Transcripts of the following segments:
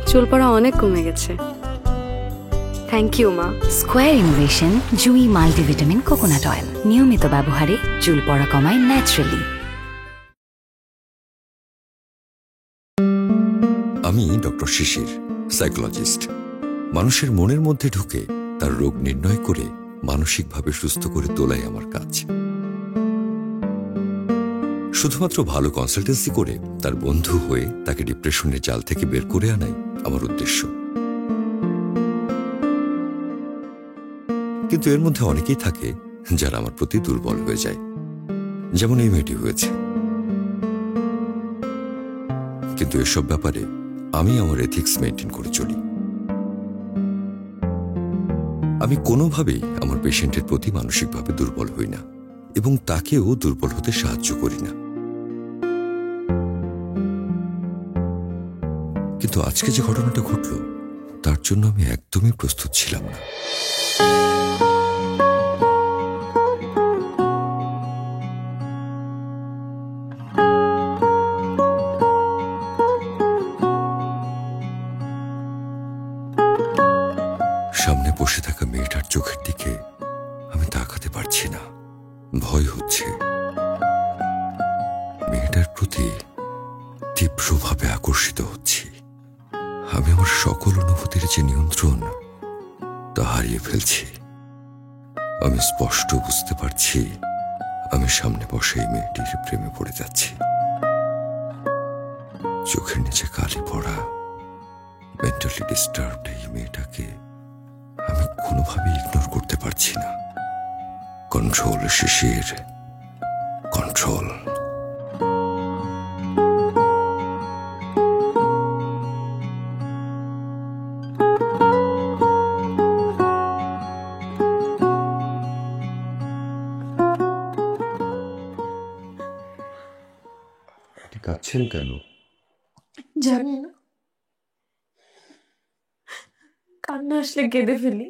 চুল পড়া অনেক কমে গেছে। থ্যাংক ইউ মা। স্কয়ার ইনোভেশন জুই মাল্টিভিটামিন কোকোনাট অয়েল নিয়মিত ব্যবহারে চুল পড়া কমায় ন্যাচারালি। আমি ডক্টর শিশির, সাইকোলজিস্ট। মানুষের মনের মধ্যে ঢুকে তার রোগ নির্ণয় করে মানসিকভাবে সুস্থ করে তোলাই আমার কাজ। শুধুমাত্র ভালো কনসালটেন্সি করে তার বন্ধু হয়ে তাকে ডিপ্রেশনের জাল থেকে বের করে আনাই আমার উদ্দেশ্য। কিন্তু এর মধ্যে অনেকেই থাকে যারা আমার প্রতি দুর্বল হয়ে যায়, যেমন এই মেয়েটি হয়েছে। কিন্তু এসব ব্যাপারে আমি আমার এথিক্স মেনটেন করে চলি। আমি কোনোভাবেই আমার পেশেন্টের প্রতি মানসিকভাবে দুর্বল হই না এবং তাকেও দুর্বল হতে সাহায্য করি না। কিন্তু আজকে যে ঘটনাটা ঘটল তার জন্য আমি একদমই প্রস্তুত ছিলাম না। সামনে বসে থাকা মেয়েটার চোখের দিকে আমি তাকাতে পারছি না, ভয় হচ্ছে। মেয়েটার প্রতি তীব্রভাবে আকর্ষিত হচ্ছি। আমি আমার সকল অনুভূতির যে নিয়ন্ত্রণ তা হারিয়ে ফেলছি। আমি স্পষ্ট বুঝতে পারছি আমি সামনে বসে এই মেয়েটির প্রেমে পড়ে যাচ্ছি। চোখের নিচে কালি পড়া মেন্টালি ডিস্টার্বড এই মেয়েটাকে আমি কোনোভাবে ইগনোর করতে পারছি না। কন্ট্রোল শিশির, কন্ট্রোল। কাঁদছেন কেন? জানি না, কান্না আসলে কেঁদে ফেলি,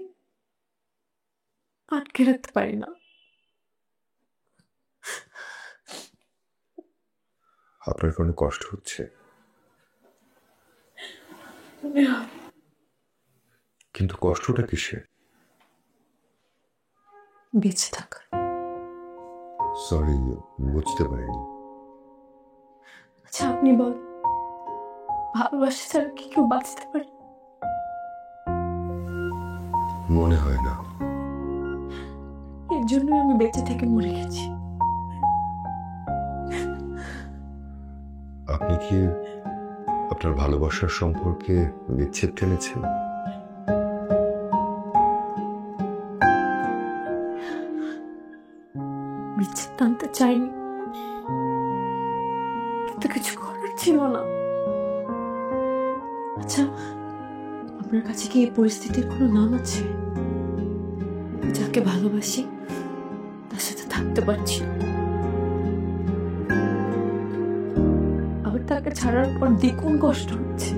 আটকে রাখতে পারি না। আপনার কোনো কষ্ট হচ্ছে? কিন্তু কষ্টটা কিসে? বেঁচে থাকা। সরি, বুঝতে পারিনি। আচ্ছা আপনি বল, ভালোবাসা ছাড়া কি কেউ বাঁচতে পারে? মনে হয় না। এর জন্য আমি বেঁচে থেকে মরে গেছি। আপনি কি আপনার ভালোবাসার সম্পর্কে বিচ্ছেদ টেনেছেন? বিচ্ছেদ টানতে চাইনি, কিন্তু কিছু করার ছিল না। আচ্ছা আপনার কাছে কি এই পরিস্থিতির কোনো নাম আছে? যাকে ভালোবাসি তার সাথে থাকতে পারছি না, আবার তাকে ছাড়ার পর দ্বিগুণ কষ্ট হচ্ছে।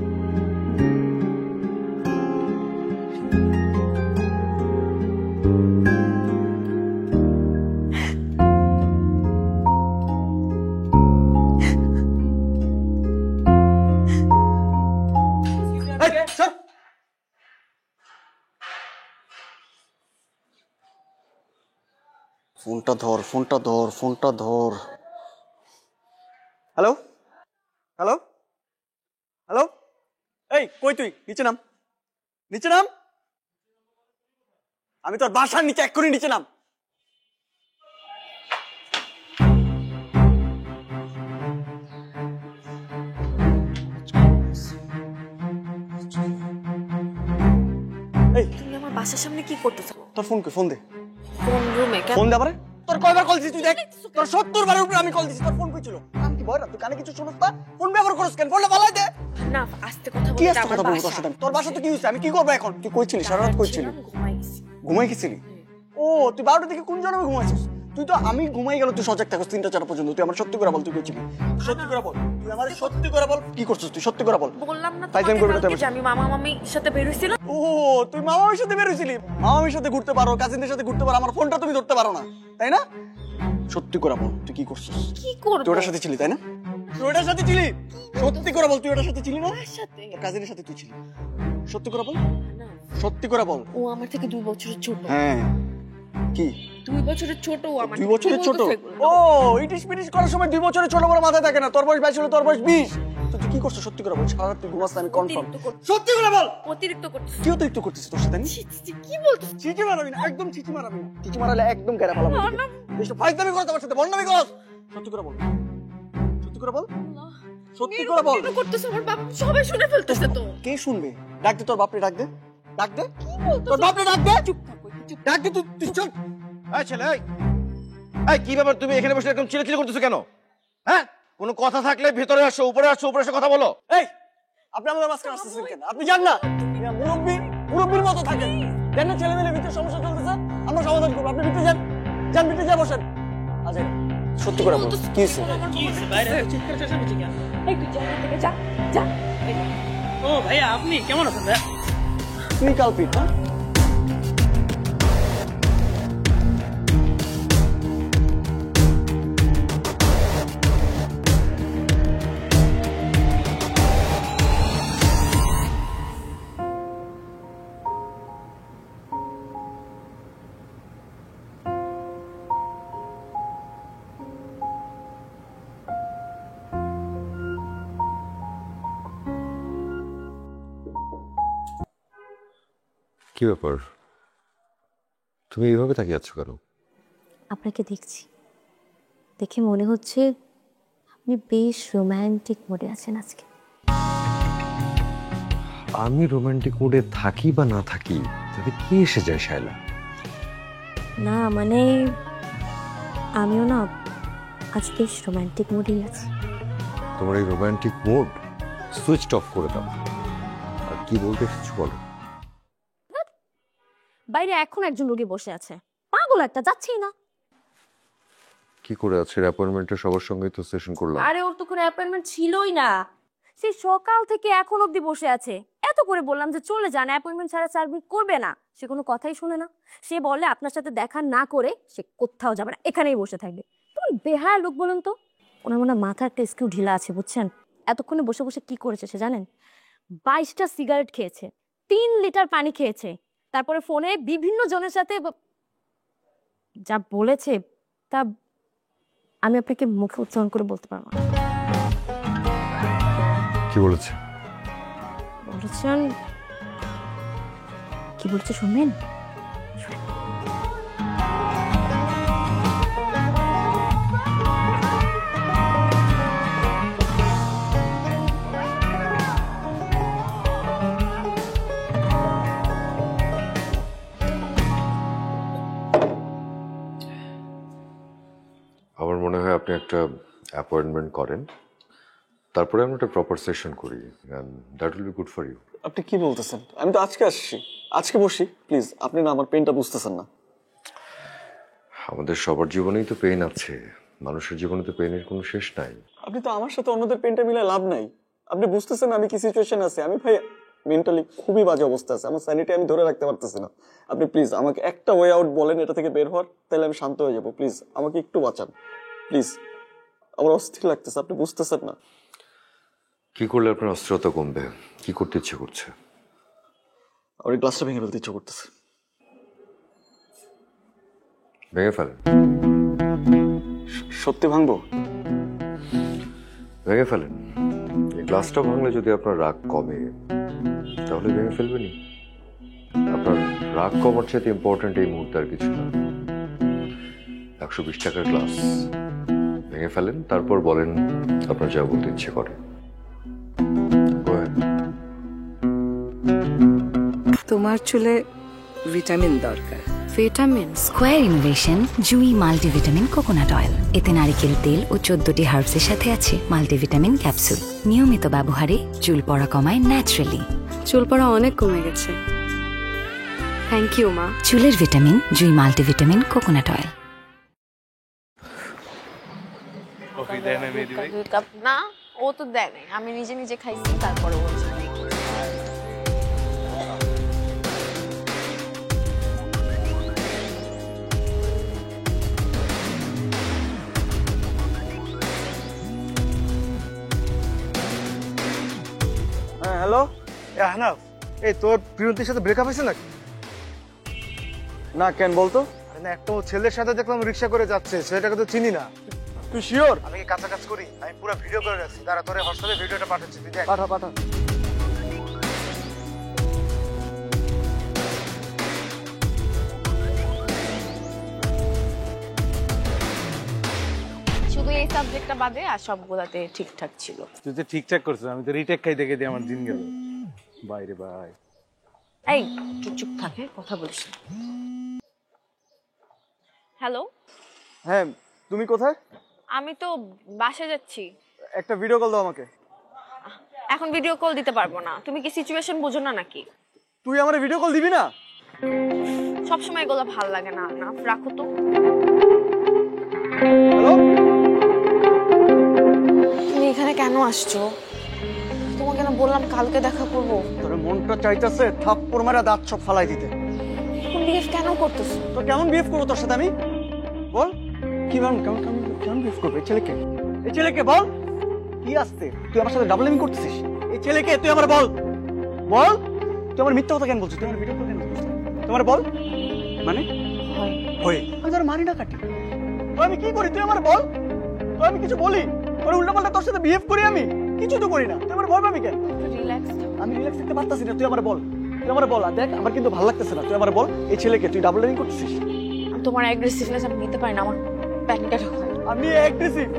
ফোনটা ধর, ফোনটা ধর, ফোনটা ধর। হ্যালো হ্যালো হ্যালো, এই কই তুই? নিচে নাম, নিচে নাম। আমি তোর বাসার নিচে, এক্ষুনি নিচে নাম। এই তুমি আমার বাসার সামনে কি করতেছো? তোর ফোন কই? ফোন দে। কোন রুমে? ফোন দে আবার। তোর কয়বার কল দিছি তুই? দেখ, তোর 70 বারের উপরে আমি কল দিছি। তোর ফোন কই ছিল? আমি কি বয়রা? তুই কানে কিছু শুনছ না? ফোন ব্যবহার করছ কেন? ফোনটা ফালাই দে। না আস্তে কথা বল। কি আস্তে কথা বলবো তোর সাথে? তোর বাসা তো কি হইছে? আমি কি করব এখন? তুই কই ছিলি? সারা রাত কই ছিলি? ঘুমাই গেছিলি? ও তুই 12টা থেকে কোন জন্মে ঘুমাইছিস? তুই তো আমি ঘুমাই গেল তুই সজাগ থাকস 3টা 4টা পর্যন্ত। তুই আমার সত্যি করে বল, তুই কই ছিলি? সত্যি করে বল, তুই আমার সত্যি করে বল কি করছিস তুই? সত্যি করে বল। বললাম না তাই করবি না তুই? আমি মামা মামির সাথে বের হইছিলাম। ও তুই মামা মামির সাথে বের হইছিলি? মামা মামির সাথে ঘুরতে পারো, কাজিনদের সাথে ঘুরতে পারো, আমার ফোনটা তুমি ধরতে পারো না, তাই না? সত্যি করে বল তুই কি করছিস? কি করব? তুই ওটার সাথে ছিলি তাই না? তুই ওটার সাথে ছিলি? সত্যি করে বল, তুই ওটার সাথে ছিলি না? সাথে তোর কাজিনের সাথে তুই ছিলি? সত্যি করে বল, সত্যি করে বল। ও আমার থেকে 2 বছরের ছোট। হ্যাঁ, কি 2 বছরের ছোট ও আমার 2 বছরের ছোট? ও ইটিস পিটিস করার সময় 2 বছরের ছোট বড় মাথায় থাকে না। তোর বয়স 22 হলো, তোর বয়স 20। তুই কি করছিস? সত্যি করে বল। সারা রাত তুই ঘুমাস না, আমি কনফার্ম। সত্যি করে বল। অতিরিক্ত করছিস। কি অতিরিক্ত করছিস তোর সাথে? কি বলছিস? চিচি মারাবি না, একদম চিচি মারাবি না। চিচি মারালে একদম গেরা ফেলাবো। এসব ফাইজলামি করছ আমার সাথে, বন্ডামি করছ। সত্যি করে বল, সত্যি করে বল, সত্যি করে বল। কি করতেছ? আমার বাপ সবাই শুনে ফেলতেছে তো। কে শুনবে? ডাক দে তোর বাপরে, ডাক দে, ডাক দে। কি বলছিস? তোর বাপরে ডাক দে। চুপ থাক, চুপ। ডাক দে, তুই চল। এই ছেলে, এই কি ব্যাপার? তুমি এখানে বসে এরকম চিল্লাচিল্লি করতেছো কেন? হ্যাঁ, কোনো কথা থাকলে ভেতরে আসো, উপরে আসো, উপরে এসে কথা বলো। এই, আপনি আমাদের মাঝখানে আসতেছেন কেন? আপনি জান না মুরব্বীর মতো থাকেন। জান না ছেলেমেলে ভিতরে সমস্যা চলতেছে, আমরা সমাধান করবো। আপনি ভিতরে যান, যান ভিতরে যা বসেন। আচ্ছা, সত্যি করে বল, কি হয়েছে? এই তুই যা থেকে যা, যা। ও ভাইয়া, আপনি কেমন আছেন ভাইয়া? তুই কালপিট না? কি ব্যাপার, তুমি এইভাবে তাকিয়ে আছো কেন? আপনাকে দেখছি, দেখে মনে হচ্ছে আপনি বেশ রোমান্টিক মোডে আছেন আজকে। আমি রোমান্টিক মুডে থাকি বা না থাকি তাতে কি এসে যায় শায়লা? না মানে আমিও না আজ বেশ রোমান্টিক মোডেই আছি। তোমার এই রোমান্টিক মুড সুইচ অফ করে দাও। আর কি বলতে এসেছো বলো। বাইরে এখন একজন রোগী বসে আছে, পাগল একটা, যাচ্ছেই না। কি করে আছে? অ্যাপয়েন্টমেন্টে সবার সঙ্গেই তো সেশন করলাম। আরে ওর তো কোনো অ্যাপয়েন্টমেন্ট ছিলই না, সে সকাল থেকে এখন অবধি বসে আছে। এত করে বললাম যে চলে যান, অ্যাপয়েন্টমেন্ট ছাড়া সার্ভিস করবে না, সে কোনো কথাই শুনে না। সে বলে আপনার সাথে দেখা না করে সে কোথাও যাবে না, এখানেই বসে থাকবে। তুমি বেহায়া লোক বলুন তো। ওনার মনে মাথা একটা স্কিউ ঢিলা আছে বুঝছেন। এতক্ষণে বসে বসে কি করেছে সে জানেন? 22টা সিগারেট খেয়েছে, 3 লিটার পানি খেয়েছে, তারপরে ফোনে বিভিন্ন জনের সাথে যা বলেছে তা আমি আপনাকে মুখে উচ্চারণ করে বলতে পারবো না। কি বলেছে? বলেছেন, কি বলছে শুনবেন? আমার মনে হয় আপনি একটা অ্যাপয়েন্টমেন্ট করেন, তারপরে আমরা একটা প্রপার সেশন করি, that will be good for you. আপনি কি বলতেছেন? আমি তো আজকে আসছি, আজকে বসি প্লিজ। আপনি না আমার পেনটা বুঝতেছেন না। আমাদের সবার জীবনেই তো পেইন আছে, মানুষের জীবনে তো পেইনের কোনো শেষ নাই। আপনি তো আমার সাথে অন্যদের পেনটা মিলে লাভ নাই। আপনি বুঝতেছেন আমি কি সিচুয়েশন আছে। আমি ভাই মেন্টালি খুবই বাজে অবস্থা আছে, আমার স্যানিটি আমি ধরে রাখতে পারতেছি না। আপনি প্লিজ আমাকে একটা ওয়ে আউট বলেন এটা থেকে বের হওয়ার, তাহলে আমি শান্ত হয়ে যাবো। প্লিজ আমাকে একটু বাঁচান প্লিজ, আমার অস্থির লাগতেছে, আপনি বুঝতেছেন না। কি করলে আপনার অস্থিরতা কমবে? কি করতে ইচ্ছে করছে? আমার এই গ্লাসটা ভেঙে ফেলতে ইচ্ছে করতেছে। ভেঙে ফেলেন। সত্যি ভাঙবো? ভেঙে ফেলেন। এই গ্লাসটা ভাঙলে যদি আপনার রাগ কমে তাহলে ভেঙে ফেলবেনই। আপনার রাগ কমার চাইতে ইম্পর্টেন্ট এই মুহূর্তে আর কিছু না। 120 টাকার গ্লাস ভেঙে ফেলেন, তারপর বলেন আপনার যা বলতে ইচ্ছে করে। তোমার চুলে ভিটামিন দরকার। ভিটামিন স্কোয়ার ইনোভেশন জুই মাল্টিভিটামিন কোকোনাট অয়েল। এতে নারিকেল তেল ও 14টি হার্বসের সাথে আছে মাল্টিভিটামিন ক্যাপসুল। নিয়মিত ব্যবহারে চুল পড়া কমায় ন্যাচারালি। চুল পড়া অনেক কমে গেছে। থ্যাংক ইউ মা। চুলের ভিটামিন জুই মাল্টিভিটামিন কোকোনাট অয়েল। না, ও তো দেয় নাই, আমি নিজে নিজে খাইছি, তারপরে বলছি। হ্যালো, আহনাফ, এই তোর প্রিয়তির সাথে ব্রেকআপ হয়েছে নাকি? না, কেন বলতো? না, একটা ছেলের সাথে দেখলাম রিক্সা করে যাচ্ছে, সেটাকে তো চিনি না। তুই শিওর? আমি কি কাছাকাছি করি? আমি পুরো ভিডিও করে রাখছি, তারা তোর হোয়াটসঅ্যাপে ভিডিওটা পাঠাচ্ছি, তুই দেখ। পাঠা পাঠা। শুধু এই সাবজেক্টটা বাদে আর সবগুলাতে ঠিকঠাক ছিল। তুই তো ঠিকঠাক করছিস, আমি তো রিটেক খাইতে খাইতে আমার দিন গেল। বাইরে ভাই, এই চুপ থাকে, কথা বলিস না। হ্যালো, হ্যাঁ, তুমি কোথায়? আমি তো বাসে যাচ্ছি। একটা ভিডিও কল দাও আমাকে। এখন ভিডিও কল দিতে পারবো না, তুমি কি সিচুয়েশন বুঝো না নাকি? তুই আমার ভিডিও কল দিবি না? সবসময় এগুলো ভাল লাগে না, না রাখো তো। হ্যালো, তুমি এখানে কেন আসছো? তোমাকে না বললাম কালকে দেখা করবো। তোর মনটা চাইতেছে থাপ্পড় মারা দাঁত সব ফালাই দিতে। এখন বিহেভ কেন করতেছো? তো কেমন বিহেভ করবো তোর সাথে আমি? বল, কি কেমন কেমন কেমন বিহেভ করবে? এই ছেলেকে বল। কি আসতে তুই আমার সাথে ডাবল করতেছিস? এই ছেলেকে তুই আমার বল, বল। তুই আমার মিথ্যা কথা কেন বলছিস? তুই আমার ভিডিও কল কেন করছিস? তোমার বল মানে হয় আমি তোর মারি না কাটি তো আমি কি করি? তুই আমার বল। তো আমি কিছু বলি তোর উল্টা পাল্টা তোর সাথে বিহেভ করি? আমি কিছু তো করি না, তুই আমার ভয় পাবি কেন? রিল্যাক্স। আমি রিল্যাক্স থাকতে পারতাছি না, তুই আমার বল। তুই আমার বল। আর দেখ, আমার কিন্তু ভালো লাগতেছে না, তুই আমার বল। এই ছেলেকে তুই ডাবল করতেছিস। তোমার অ্যাগ্রেসিভনেস আমি নিতে পারি না, আমার প্যানিক অ্যাটাক হয়। আমি অ্যাগ্রেসিভ?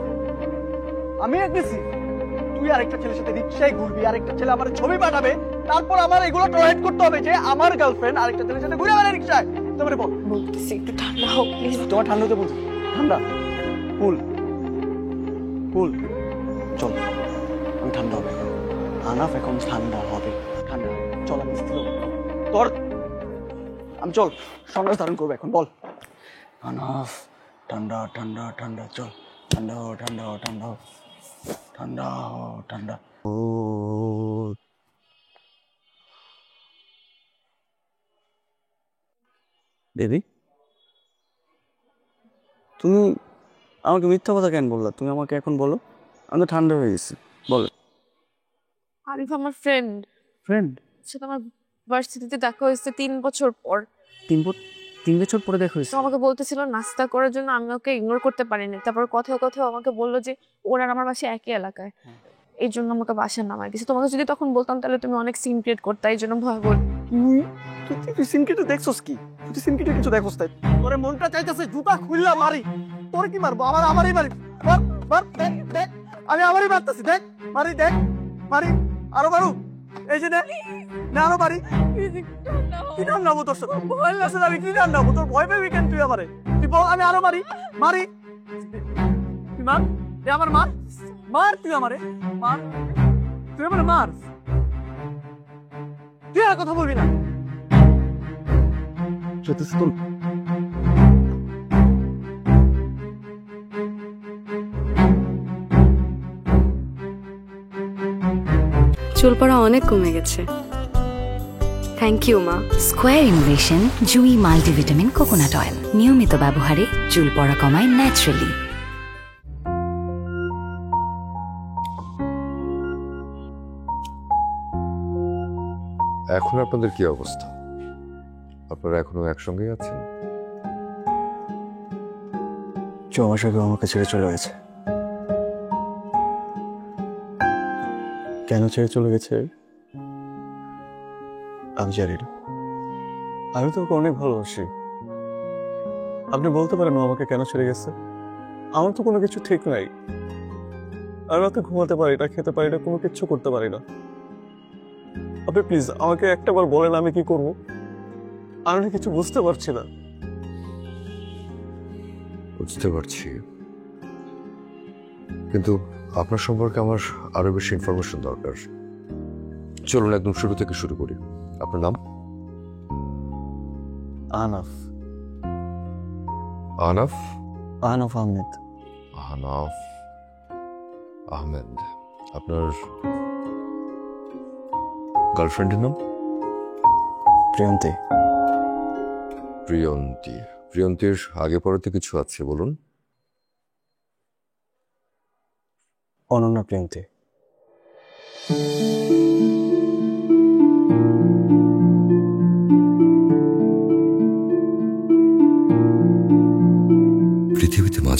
তুই আরেকটা ছেলের সাথে রিকশায় ঘুরবি, আরেকটা ছেলে আমার ছবি পাঠাবে, তারপর আমার এগুলো টলারেট করতে হবে যে আমার গার্লফ্রেন্ড আরেকটা ছেলের সাথে ঘুরে বেড়ায় রিকশায়? তোমার বল। বলতেছি একটু ঠান্ডা হোক প্লিজ। তোমার ঠান্ডা হতে বলছি। ঠান্ডা কুল কুল, চল। আমি ঠান্ডা হবে আনাফ, এখন ঠান্ডা হবে। ঠান্ডা চল, আমি স্থির হবো। তোর আমি চল সংঘাস ধারণ করবো এখন। বল আনাফ, ঠান্ডা ঠান্ডা ঠান্ডা, চল। ঠান্ডা হো, ঠান্ডা হো, ঠান্ডা হো, ঠান্ডা হো, ঠান্ডা। বেবি, তুমি আমাকে মিথ্যা কথা কেন বললা? তুমি আমাকে এখন বলো। আমি তো ঠান্ডা হয়ে গেছি, বলো। আরিফ আমার ফ্রেন্ড। ফ্রেন্ড? সাথে আমার ভার্সিটিতে দেখা হয়েছে 3 বছর পর। 3 বছর পরে দেখা হয়েছে? তো আমাকে বলতেছিল নাস্তা করার জন্য, আমি ওকে ইগনোর করতে পারিনি। তারপর কথায় কথায় আমাকে বললো যে ওরা আর আমার বাসা একই এলাকায়, এই জন্য আমাকে বাসায় নামাই দিয়েছে। তোমাকে যদি তখন বলতাম তাহলে তুমি অনেক সিন ক্রিয়েট করতে, এই জন্য ভয় বল। তুই সিন কেটে দেখছস কি? তুই সিন কেটে কিছু দেখছস তাই? তোরে মনটা চাইতেছে জুতা খুললা মারি। তোর কি মারবো? আমারই মারি। মার দেখ দেখ, আমি আমারই মারতেছি। দেখ মারি, দেখ মারি, আরো মারু। এই যে না আরো মারি। কি ঠান্ডা হবো তোর সাথে? ভয় লাগছে, আমি কি ঠান্ডা হবো? তোর ভয় পাবি কেন তুই আমারে? তুই বল, আমি আরো মারি। মারি, তুই মার, আমার মার, মার তুই আমারে, মার তুই আমারে, মার। তুই আর কথা বলবি না। চুল পড়া অনেক কমে গেছে। থ্যাংক ইউ মা। স্কোয়ার ইনোভেশন জুই মাল্টিভিটামিন কোকোনাট অয়েল নিয়মিত ব্যবহারে চুল পড়া কমায় ন্যাচারালি। এখন আপনাদের কি অবস্থা? আপনারা এখনো একসঙ্গেই আছেন? চৌমাস আগে আমাকে ছেড়ে চলে গেছে। কেন ছেড়ে চলে গেছে আমি জানি না। আমি তো ওকে অনেক ভালোবাসি। আপনি বলতে পারেন আমাকে কেন ছেড়ে গেছে? আমার তো কোনো কিছু ঠিক নাই। আমি রাতে ঘুমাতে পারি না, খেতে পারি না, কোনো কিছু করতে পারি না। আপনি প্লিজ আমাকে একটাবার বলেন আমি কি করবো? আমি কিছু বুঝতে পারছি না। বুঝতে পারছি, কিন্তু আপনার সম্পর্কে আমার আরো বেশি ইনফরমেশন দরকার। চলুন একদম শুরু থেকে শুরু করি। আপনার নাম? আনাফ। আনাফ? আনাফ আহমেদ। আনাফ আহমেদ। আপনার গার্লফ্রেন্ডের নাম? প্রিয়ন্তী। প্রিয়ন্তী। প্রিয়ন্তীর আগে পরেতে কিছু আছে বলুন। অনন্যা প্রিয়ন্তী।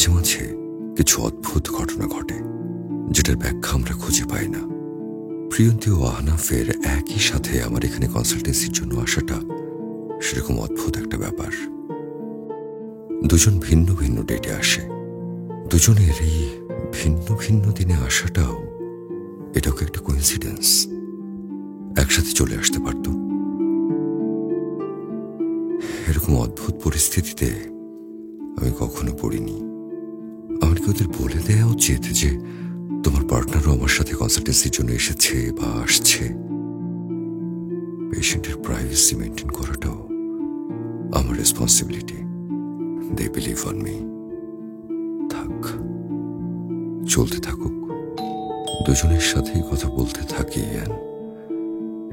মাঝে মাঝে কিছু অদ্ভুত ঘটনা ঘটে, যেটার ব্যাখ্যা আমরা খুঁজে পাই না। প্রিয়ন্তী ও আহনাফের একই সাথে আমার এখানে কনসালটেন্সির জন্য আসাটা সেরকম অদ্ভুত একটা ব্যাপার। দুজন ভিন্ন ভিন্ন ডেটে আসে। দুজনের এই ভিন্ন ভিন্ন দিনে আসাটাও এটাও একটা কোইন্সিডেন্স। একসাথে চলে আসতে পারত। এরকম অদ্ভুত পরিস্থিতিতে আমি কখনো পড়িনি। আমার কি ওদের বলে দেওয়া উচিত যে তোমার পার্টনারও আমার সাথে কনসালটেন্সির জন্য এসেছে বা আসছে? পেশেন্টের প্রাইভেসি মেনটেন করাটাও আমার responsibility. They believe on me. থাক, চলতে থাকুক। দুজনের সাথেই কথা বলতে থাকি, and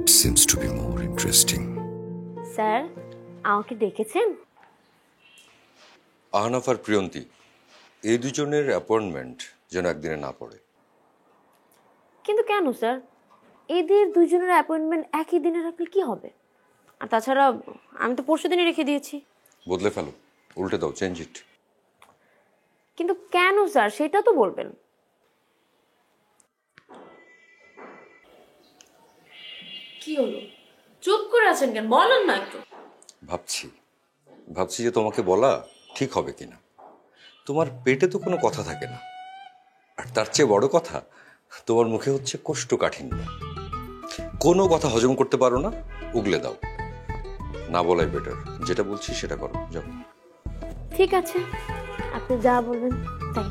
it seems to be more interesting. Sir, আমাকে ডেকেছেন? আহনাফ আর প্রিয়ন্তী, এই দুজনের অ্যাপয়েন্টমেন্ট যেন একদিনে না পড়ে। কিন্তু কেন স্যার? এদের দুজনের অ্যাপয়েন্টমেন্ট একই দিনে রাখলে কি হবে? আর তাছাড়া আমি তো পরশু দিনই রেখে দিয়েছি। বদলে ফেলো, উল্টে দাও, চেঞ্জ ইট। কিন্তু কেন স্যার, সেটা তো বলবেন। কি হলো, চুপ করে আছেন কেন? বলেন না একটু। ভাবছি যে তোমাকে বলা ঠিক হবে কিনা। তোমার পেটে তো কোনো কথা থাকে না, আর তার চেয়ে বড় কথা, তোমার মুখে হচ্ছে কোষ্ঠকাঠিন্য। কোনো কথা হজম করতে পারো না, উগলে দাও। না বলাই বেটার। যেটা বলছি সেটা করো, যাও। ঠিক আছে, আপনি যা বলবেন তাই।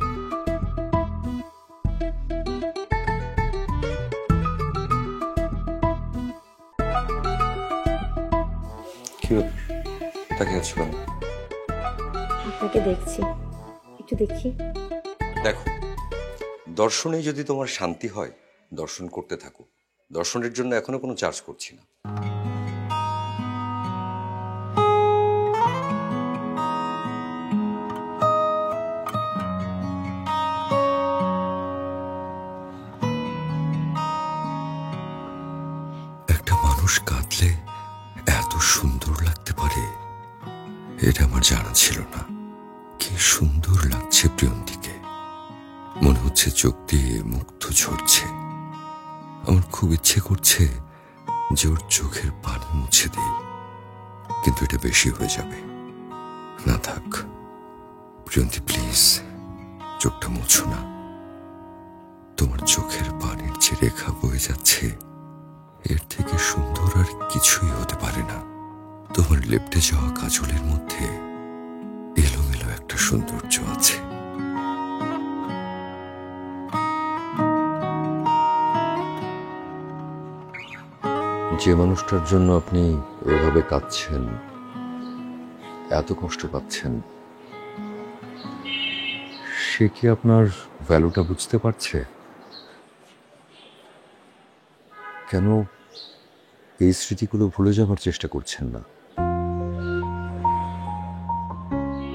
কি ব্যাপার, তাকিয়ে আছো কেন? আপনাকে দেখছি, একটু দেখি। দেখো, দর্শনে যদি তোমার শান্তি হয়, দর্শন করতে থাকো। দর্শনের জন্য এখনো কোনো চার্জ করছি না। একটা মানুষ কাঁদলে এত সুন্দর লাগতে পারে, এটা আমার জানা ছিল না। কি সুন্দর লাগছে প্রিয়ন্তীকে। মনে হচ্ছে চোখ দিয়ে মুক্ত ঝরছে। আমার খুব ইচ্ছে করছে যে ওর চোখের পানি মুছে দিই, কিন্তু এটা বেশি হয়ে যাবে। না থাক, প্রিয়ন্তী প্লিজ, চোখটা মুছো না। তোমার চোখের পানির যে রেখা বয়ে যাচ্ছে, এর থেকে সুন্দর আর কিছুই হতে পারে না। তোমার লেপ্টে যাওয়া কাজলের মধ্যে এলোমেলো একটা সৌন্দর্য আছে। যে মানুষটার জন্য আপনি এভাবে কাঁদছেন, এত কষ্ট পাচ্ছেন, সে কি আপনার ভ্যালুটা বুঝতে পারছে? কেন এই স্মৃতিগুলো ভুলে যাবার চেষ্টা করছেন না?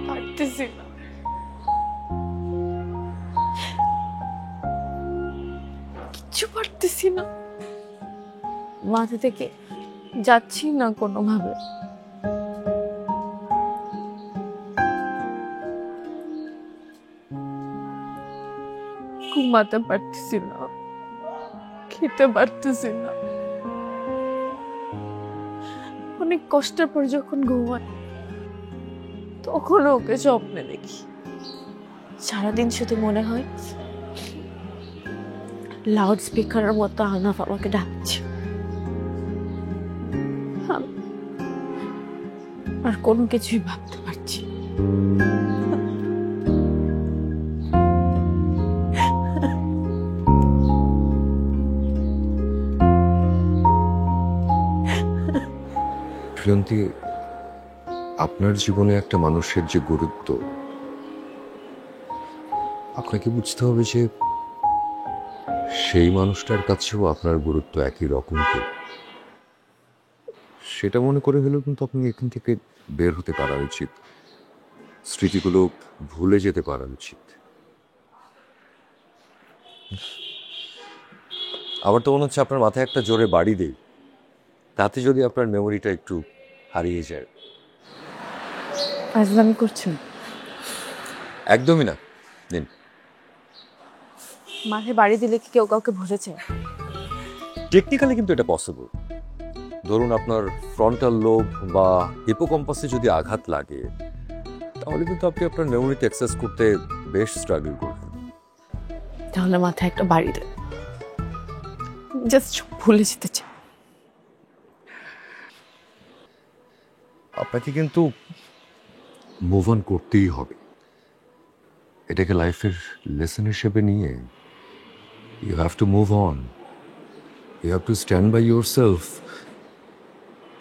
পারতেছি না। কিচ্ছু পারতেছি না, মাথা থেকে যাচ্ছি না কোনোভাবে। ঘুমাতে পারতেছি না, খেতে পারতেছি না। অনেক কষ্টের পর যখন ঘুমাই, তখন ওকে স্বপ্নে দেখি। সারাদিন শুধু মনে হয় লাউড স্পিকারের মতো আহনাফ আমাকে ডাকছে। আর কোনো কিছুই ভাবতে পারছি না। প্রিয়ন্তী, আপনার জীবনে একটা মানুষের যে গুরুত্ব, আপনাকে বুঝতে হবে যে সেই মানুষটার কাছেও আপনার গুরুত্ব একই রকম। সেটা মনে করে হলেও কিন্তু আপনি এখান থেকে বের হতে পারা উচিত। স্মৃতিগুলো ভুলে যেতে পারা উচিত। আমার তো মনে হচ্ছে আপনার মাথায় একটা জোরে বাড়ি দেই, তাতে যদি আপনার মেমোরিটা একটু হারিয়ে যায়। ফাজলামি করছেন? একদমই না। নিন। মাথায় বাড়ি দিলে কি কেউ কাউকে বুঝেছে? টেকনিক্যালি কিন্তু এটা পসিবল। ধরুন আপনার ফ্রন্টাল লোব বা হিপোক্যাম্পাসে যদি আঘাত লাগে, তাহলে কিন্তু আপনি আপনার মেমোরিতে অ্যাক্সেস করতে বেশ স্ট্রাগল করবেন। তাহলে মাথায় একটা বাড়ি দেয়, জাস্ট ভুলে যেতে চাই। আপনাকে কিন্তু মুভ অন করতেই হবে। এটাকে লাইফের লেসন হিসেবে নিয়ে you have to move on, you have to stand by yourself.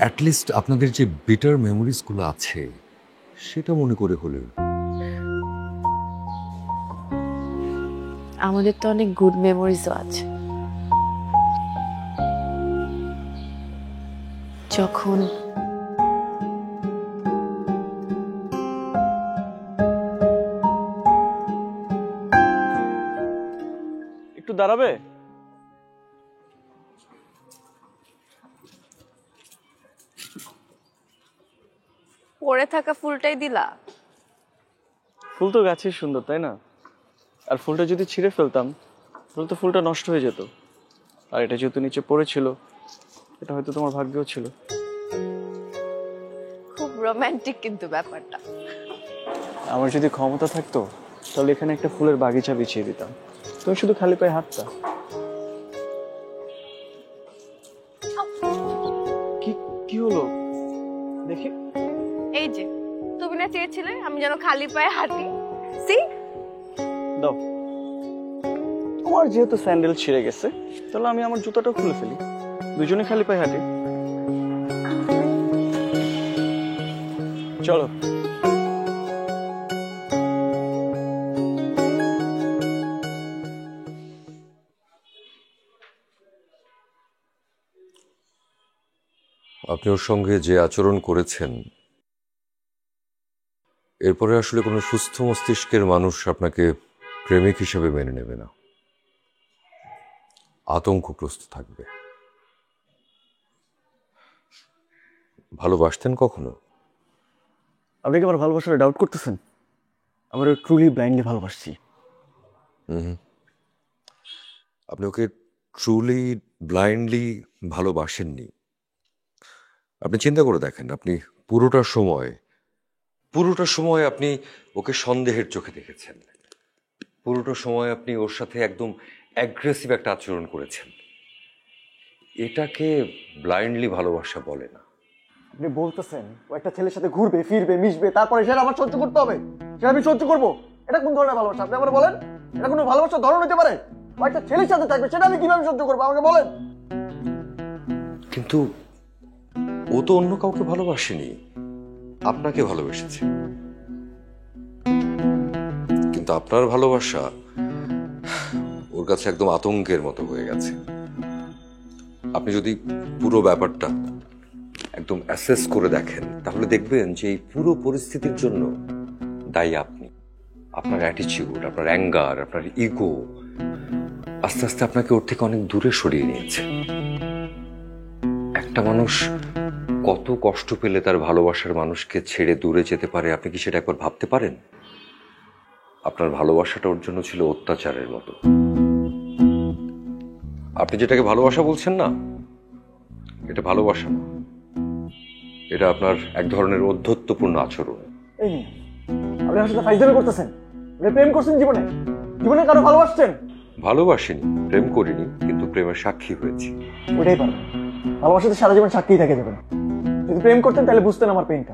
At least আপনাদের যে বিটার মেমোরিজগুলো আছে সেটা মনে করে হলেও। আমাদের তো অনেক গুড মেমোরিজও আছে। যখন একটু দাঁড়াবে? পড়ে থাকা ফুলটাই দিলা? ফুল তো গাছেই সুন্দর, তাই না? আর ফুলটা যদি ছিঁড়ে ফেলতাম তাহলে তো ফুলটা নষ্ট হয়ে যেত। আর এটা যেহেতু নিচে পড়েছিল, এটা হয়তো তোমার ভাগ্যেও ছিল। খুব রোমান্টিক কিন্তু ব্যাপারটা। আমার যদি ক্ষমতা থাকতো তাহলে এখানে একটা ফুলের বাগিচা বিছিয়ে দিতাম, তুমি শুধু খালি পায়ে হাঁটতা। কি হলো দেখি? এই যে তুমি না চেয়েছিলে আমি যেন খালি পায়ে হাঁটি? সি দাও। তোমার যেহেতু স্যান্ডেল ছিঁড়ে গেছে, তাহলে আমি আমার জুতাটাও খুলে ফেলি, দুজনে খালি পায়ে হাঁটি। চলো। আপনি ওর সঙ্গে যে আচরণ করেছেন, এরপরে আসলে কোনো সুস্থ মস্তিষ্কের মানুষ আপনাকে প্রেমিক হিসেবে মেনে নেবে না, আতঙ্কগ্রস্ত থাকবে। ভালোবাসতেন কখনো? আপনি কি আমার ভালোবাসার ডাউট করতেছেন? আমার ট্রুলি ব্লাইন্ডলি ভালোবাসছি। আপনি ওকে ট্রুলি ব্লাইন্ডলি ভালোবাসেননি। আপনি চিন্তা করে দেখেন, আপনি পুরোটা সময় আপনি ওকে সন্দেহের চোখে দেখেছেন। পুরোটা সময় আপনি ওর সাথে একদম অ্যাগ্রেসিভ একটা আচরণ করেছেন। এটাকে ব্লাইন্ডলি ভালোবাসা বলে না। আপনি বলতেছেন ও একটা ছেলের সাথে ঘুরবে, ফিরবে, মিশবে, তারপরে সেটা আমার সহ্য করতে হবে? সেটা আমি সহ্য করবো? এটা কোন ধরনের ভালোবাসা? আপনি আমার বলেন, এটা কোনো ভালোবাসার ধরন হতে পারে? ও একটা ছেলের সাথে থাকবে, সেটা আমি কিভাবে সহ্য করবো আমাকে বলেন? কিন্তু ও তো অন্য কাউকে ভালোবাসেনি, আপনাকে ভালোবেসেছে। কিন্তু আপনার ভালোবাসা ওর কাছে একদম আতঙ্কের মতো হয়ে গেছে। আপনি যদি পুরো ব্যাপারটা একদম অ্যাসেস করে দেখেন, তাহলে দেখবেন যে এই পুরো পরিস্থিতির জন্য দায়ী আপনি। আপনার অ্যাটিচিউড, আপনার অ্যাঙ্গার, আপনার ইগো আস্তে আস্তে আপনাকে ওর থেকে অনেক দূরে সরিয়ে নিয়েছে। একটা মানুষ কত কষ্ট পেলে তার ভালোবাসার মানুষকে ছেড়ে দূরে যেতে পারে, আপনি কি সেটা একবার ভাবতে পারেন? আপনার ভালোবাসাটা ওর জন্য ছিল অত্যাচারের মতো। আপনি যেটাকে ভালোবাসা বলছেন না, এটা ভালোবাসা না, এটা আপনার এক ধরনের অধ্যত্বপূর্ণ আচরণ। এই আপনি আমার সাথে ফাইজলামি করতেছেন। আপনি প্রেম করছেন জীবনে? জীবনে কারো ভালোবাসছেন? ভালোবাসিনি, প্রেম করিনি, কিন্তু প্রেমের সাক্ষী হয়েছি। ওইটাই পারবেন। ভালোবাসাতে সারা জীবন সাক্ষী থাকে যাবেন। যদি প্রেম করতেন তাহলে বুঝতেন আমার পেইনটা।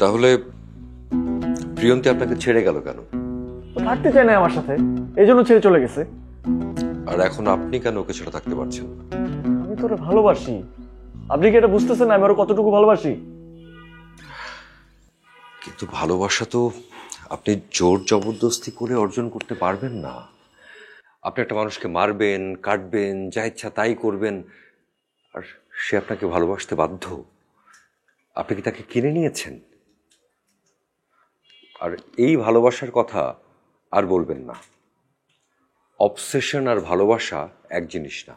তাহলে প্রিয়ন্তী আপনাকে ছেড়ে গেল কেন? ও থাকতে চায় না আমার সাথে, এই জন্য ছেড়ে চলে গেছে। আর এখন আপনি কেন ওকে ছেড়ে থাকতে পারছেন না? আমি তো ওরে ভালোবাসি। আপনি কি এটা বুঝতেছেন না আমি ওরে কতটুকু ভালোবাসি? কিন্তু ভালোবাসা তো আপনি জোর জবরদস্তি করে অর্জন করতে পারবেন না। আপনি একটা মানুষকে মারবেন, কাটবেন, যা ইচ্ছা তাই করবেন, আর সে আপনাকে ভালোবাসতে বাধ্য। আপনি কি তাকে কিনে নিয়েছেন? আর এই ভালোবাসার কথা আর বলবেন না। অবসেশন আর ভালোবাসা এক জিনিস না।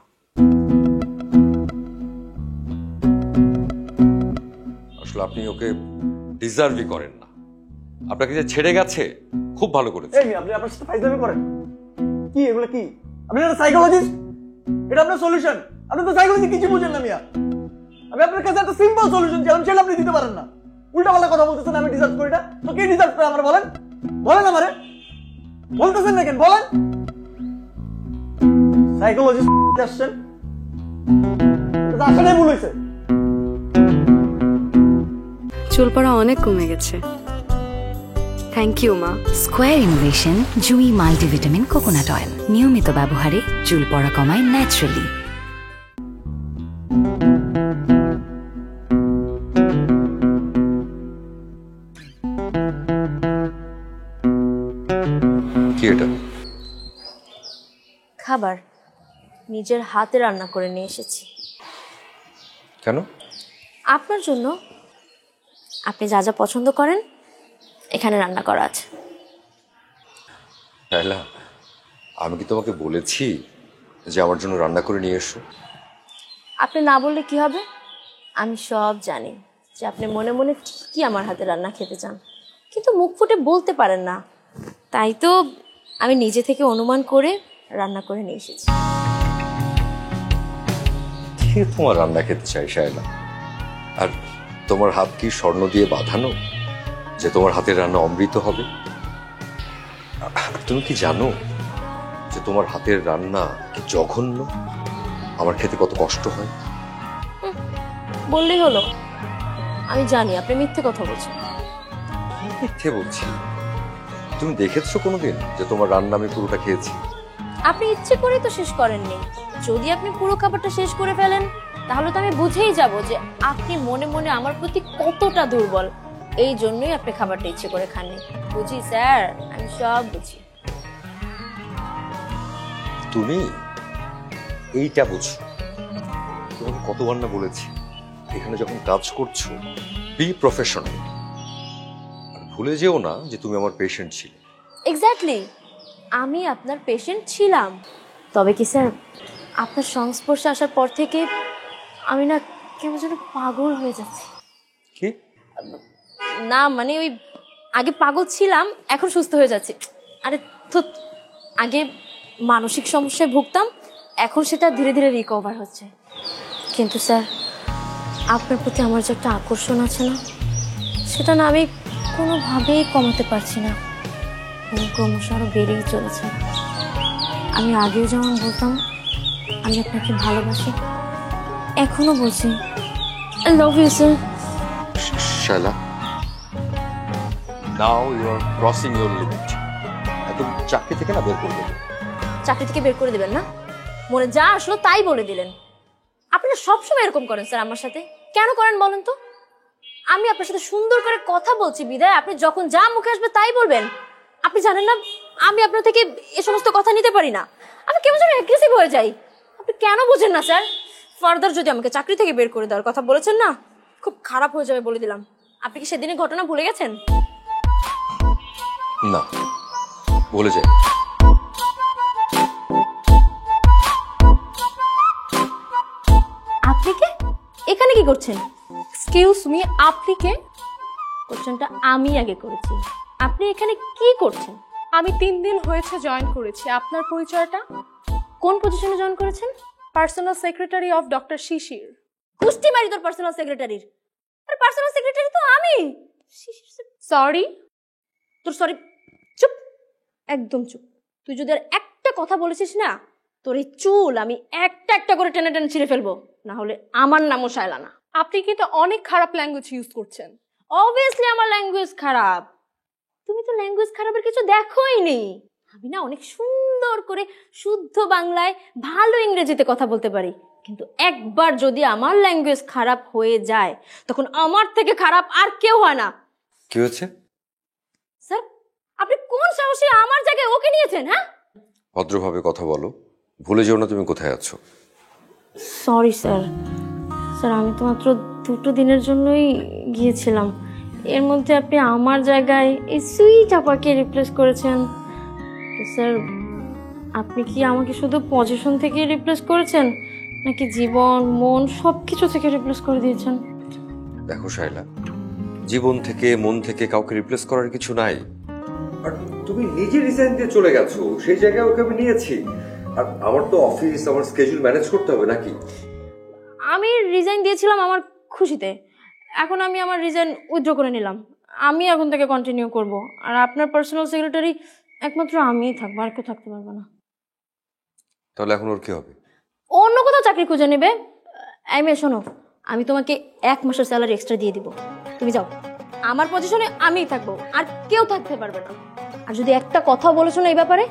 আসলে আপনি ওকে ডিজার্ভই করেন না। আপনাকে যে ছেড়ে গেছে খুব ভালো করেছে। এই আপনি আপনার সাথে ফাইজলামি করেন কি? এগুলো কি? আপনি একটা সাইকোলজিস্ট, এটা আপনার সলিউশন? আপনি তো সাইকোলজি কিছু বুঝেন না মিয়া। আমি আপনার কাছে একটা সিম্পল সলিউশন চাইলাম, সেটা আপনি দিতে পারেন না। উল্টা পাল্টা কথা বলতেছেন, আমি ডিজার্ভ করি না। তো কি ডিজার্ভ করে আমার বলেন? বলেন আমারে, বলতেছেন না কেন বলেন? সাইকোলজিস্ট আসছেন, এটা আসলে ভুল হয়েছে। চুল পড়া অনেক কমে গেছে। থ্যাংক ইউ মা। স্কোয়ার ইনোভেশন জুই মাল্টিভিটামিন কোকোনাট অয়েল নিয়মিত ব্যবহারে চুল পড়া কমায় ন্যাচারালি। কি এটা? খাবার নিজের হাতে রান্না করে নিয়ে এসেছি কেন? আপনার জন্য। আপনি যা যা পছন্দ করেন এখানে রান্না করা আছে। শায়লা, আমি কি তোমাকে বলেছি যে আমার জন্য রান্না করে নিয়ে এসো? আপনি না বললে কি হবে? আমি সব জানি যে আপনি মনে মনে কি আমার হাতে রান্না খেতে চান, কিন্তু মুখ ফুটে বলতে পারেন না। তাই তো আমি নিজে থেকে অনুমান করে রান্না করে নিয়ে এসেছি। কি তোমার রান্না খেতে চাই শায়লা? আর তোমার হাত কি স্বর্ণ দিয়ে বাঁধানো যে তোমার হাতের রান্না অমৃত হবে? তুমি কি জানো যে তোমার হাতের রান্না কি জঘন্য? আমার খেতে কত কষ্ট হয়। বললেই হলো। আমি জানি আপনি মিথ্যে কথা বলছেন। মিথ্যে বলছি? তুমি দেখেছো কোনোদিন যে তোমার রান্না আমি পুরোটা খেয়েছি? আপনি ইচ্ছে করেই তো শেষ করেননি। যদি আপনি পুরো খাবারটা শেষ করে ফেলেন তাহলে তো আমি বুঝেই যাব যে আপনি মনে মনে আমার প্রতি কতটা দুর্বল। এই জন্যই আপনি খাবারটা ইচ্ছে করে খাননি। বুঝি স্যার, আমি সব বুঝি। তুমি এইটা বুঝো? তোমাকে কতবার না বলেছি এখানে যখন কাজ করছো বি প্রফেশনাল। আর ভুলে যেও না যে তুমি আমার পেশেন্ট ছিলে। এক্স্যাক্টলি, আমি আপনার পেশেন্ট ছিলাম। তবে কি স্যার, আপনার সংস্পর্শে আসার পর থেকে আমি না কেমন যেন পাগল হয়ে যাচ্ছি। কি? না মানে ওই আগে পাগল ছিলাম, এখন সুস্থ হয়ে যাচ্ছি। আরে তো আগে মানসিক সমস্যায় ভুগতাম, এখন সেটা ধীরে ধীরে রিকভার হচ্ছে। কিন্তু স্যার, আপনার প্রতি আমার যে একটা আকর্ষণ আছে না, সেটা না আমি কোনোভাবেই কমাতে পারছি না। ক্রমশ আরও বেড়েই চলেছে। আমি আগেও যেমন বলতাম আমি আপনাকে ভালোবাসি, এখনো বলছি I love you sir. Shaila, now you are crossing your limit. একদম চাকরি থেকে না বের করে দেবে। চাকরি থেকে বের করে দেবেন না? মনে যা আসলো তাই বলে দিলেন। আপনি না সবসময় এরকম করেন স্যার আমার সাথে। কেন করেন বলেন তো? আমি আপনার সাথে সুন্দর করে কথা বলছি বিদায় আপনি যখন যা মুখে আসবে তাই বলবেন। আপনি জানেন না আমি আপনার থেকে এ সমস্ত কথা নিতে পারি না। আমি কেমন যেন অ্যাগ্রেসিভ হয়ে যাই। আপনি কেন বোঝেন না স্যার? ফার্দার যদি আমাকে চাকরি থেকে বের করে দেওয়ার কথা বলেছেন না, খুব খারাপ হয়ে যাবে বলে দিলাম। আপনি কি সেদিনের ঘটনা ভুলে গেছেন? না, বলে যাই। আপনি কে? এখানে কি করছেন? এক্সকিউজ মি, আপনি কে? কোশ্চেনটা আমি আগে করেছি। আপনি এখানে কি করছেন? আমি 3 দিন হয়েছে জয়েন করেছি। আপনার পরিচয়টা? কোন পজিশনে জয়েন করেছেন? পার্সোনাল সেক্রেটারি অফ ডক্টর শিশির। কুস্তি মারি তোর পার্সোনাল সেক্রেটারির। আরে পার্সোনাল সেক্রেটারি তো আমি। সরি। তোর সরি? চুপ, একদম চুপ। তুই যদি আর একটা কথা বলেছিস না, তোর এই চুল আমি একটা একটা করে টেনে টেনে ছিঁড়ে ফেলবো। না হলে আমার নামও শায়লা না। আপনি কিন্তু অনেক খারাপ ল্যাঙ্গুয়েজ ইউজ করছেন। অবভিয়াসলি আমার ল্যাঙ্গুয়েজ খারাপ। তুমি তো ল্যাঙ্গুয়েজ খারাপের কিছু দেখোই নি। আমি না অনেক সুন্দর করে শুদ্ধ বাংলায় ভালো ইংরেজিতে কথা বলতে পারি, কিন্তু একবার যদি আমার ল্যাঙ্গুয়েজ খারাপ হয়ে যায় তখন আমার থেকে খারাপ আর কেউ হয় না। কি হয়েছে? স্যার, আপনি কোন সাহসে আমার জায়গায় ওকে নিয়েছেন? হ্যাঁ, ভদ্রভাবে কথা বলো। ভুলে যেও না তুমি কোথায় আছো। Sorry sir. স্যার, আমি তো মাত্র 2 দিনের জন্যই গিয়েছিলাম। এর মধ্যে আপনি আমার জায়গায় এই সুইট আপাকে রিপ্লেস করেছেন। স্যার, আপনি কি আমাকে শুধু পজিশন থেকে রিপ্লেস করেছেন নাকি জীবন মন সবকিছু থেকে রিপ্লেস করে দিয়েছেন? দেখো শায়লা, জীবন থেকে মন থেকে কাউকে রিপ্লেস করার কিছু নাই। আর তুমি নিজে রিজাইন দিয়ে চলে গেছো, সেই জায়গায় ওকে আমি নিয়েছি। আর আমার তো অফিস, আমার স্কেজুল ম্যানেজ করতে হবে নাকি? আমি রিজাইন দিয়েছিলাম আমার খুশিতে, এখন আমি আমার রিজাইন উইথড্র করে নিলাম। আমি এখন থেকে কন্টিনিউ করব, আর আপনার পার্সোনাল সেক্রেটারি একমাত্র আমিই থাকবো, আর কেউ থাকতে পারবো না। তাহলে এখন ওর কি হবে? অন্য কোথাও চাকরি খুঁজে নেবে। এই মেয়ে শোনো, আমি তোমাকে 1 মাসের স্যালারি এক্সট্রা দিয়ে দিব, তুমি যাও। আমার পজিশনে আমিই থাকবো, আর কেউ থাকতে পারবে না। আর যদি একটা কথা বলেছো না এই ব্যাপারে,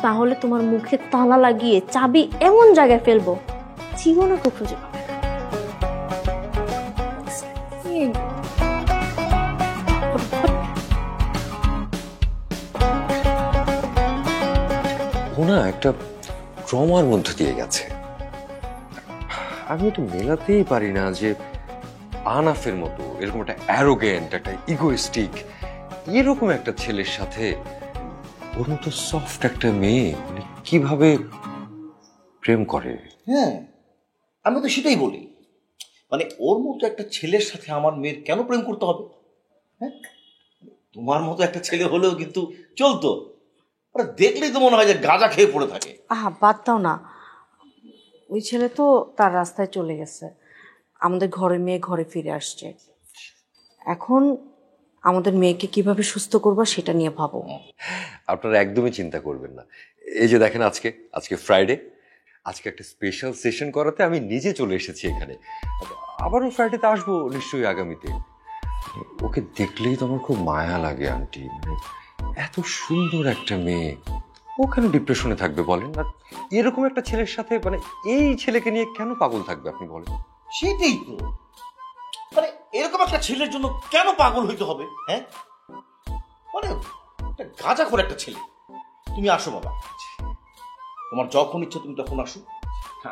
তাহলে তোমার মুখে তালা লাগিয়ে চাবি এমন জায়গায় ফেলবো জীবনে খুব খুঁজে পাবে না। ও না একটা ট্রমার মধ্যে দিয়ে গেছে। আমি তো মেলাতেই পারি না যে আনাফের মতো এরকম একটা অ্যারোগেন্ট, একটা ইগোইস্টিক, এরকম একটা ছেলের সাথে ওর মতো সফট একটা মেয়ে মানে কিভাবে প্রেম করে। হ্যাঁ, আমি তো সেটাই বলি, মানে ওর মতো একটা ছেলের সাথে আমার মেয়ের কেন প্রেম করতে হবে? হ্যাঁ, তোমার মতো একটা ছেলে হলেও কিন্তু চলতো। ওরা দেখলেই তো মনে হয় যে গাঁজা খেয়ে পড়ে থাকে। আহা, বাদ দাও না, ওই ছেলে তো তার রাস্তায় চলে গেছে, আমাদের ঘরে মেয়ে ঘরে ফিরে আসছে। এখন আমাদের মেয়েকে কিভাবে সুস্থ করবো সেটা নিয়ে ভাবো। আপনারা একদমই চিন্তা করবেন না। এই যে দেখেন, আজকে ফ্রাইডে, আজকে একটা স্পেশাল সেশন করাতে আমি নিজে চলে এসেছি এখানে। আবারও ফ্রাইডেতে আসবো নিশ্চয়ই আগামীতে। ওকে দেখলেই তো আমার খুব মায়া লাগে আন্টি, মানে এত সুন্দর একটা মেয়ে, ওখানে ডিপ্রেশনে থাকবে বলেন? আর এরকম একটা ছেলের সাথে, মানে এই ছেলেকে নিয়ে কেন পাগল থাকবে আপনি বলেন? সেটাই তো, মানে এরকম একটা ছেলের জন্য কেন পাগল হইতে হবে? হ্যাঁ, মানে একটা গাঁজা করে একটা ছেলে। তুমি আসো বাবা, তোমার যখন ইচ্ছা তুমি তখন আসো।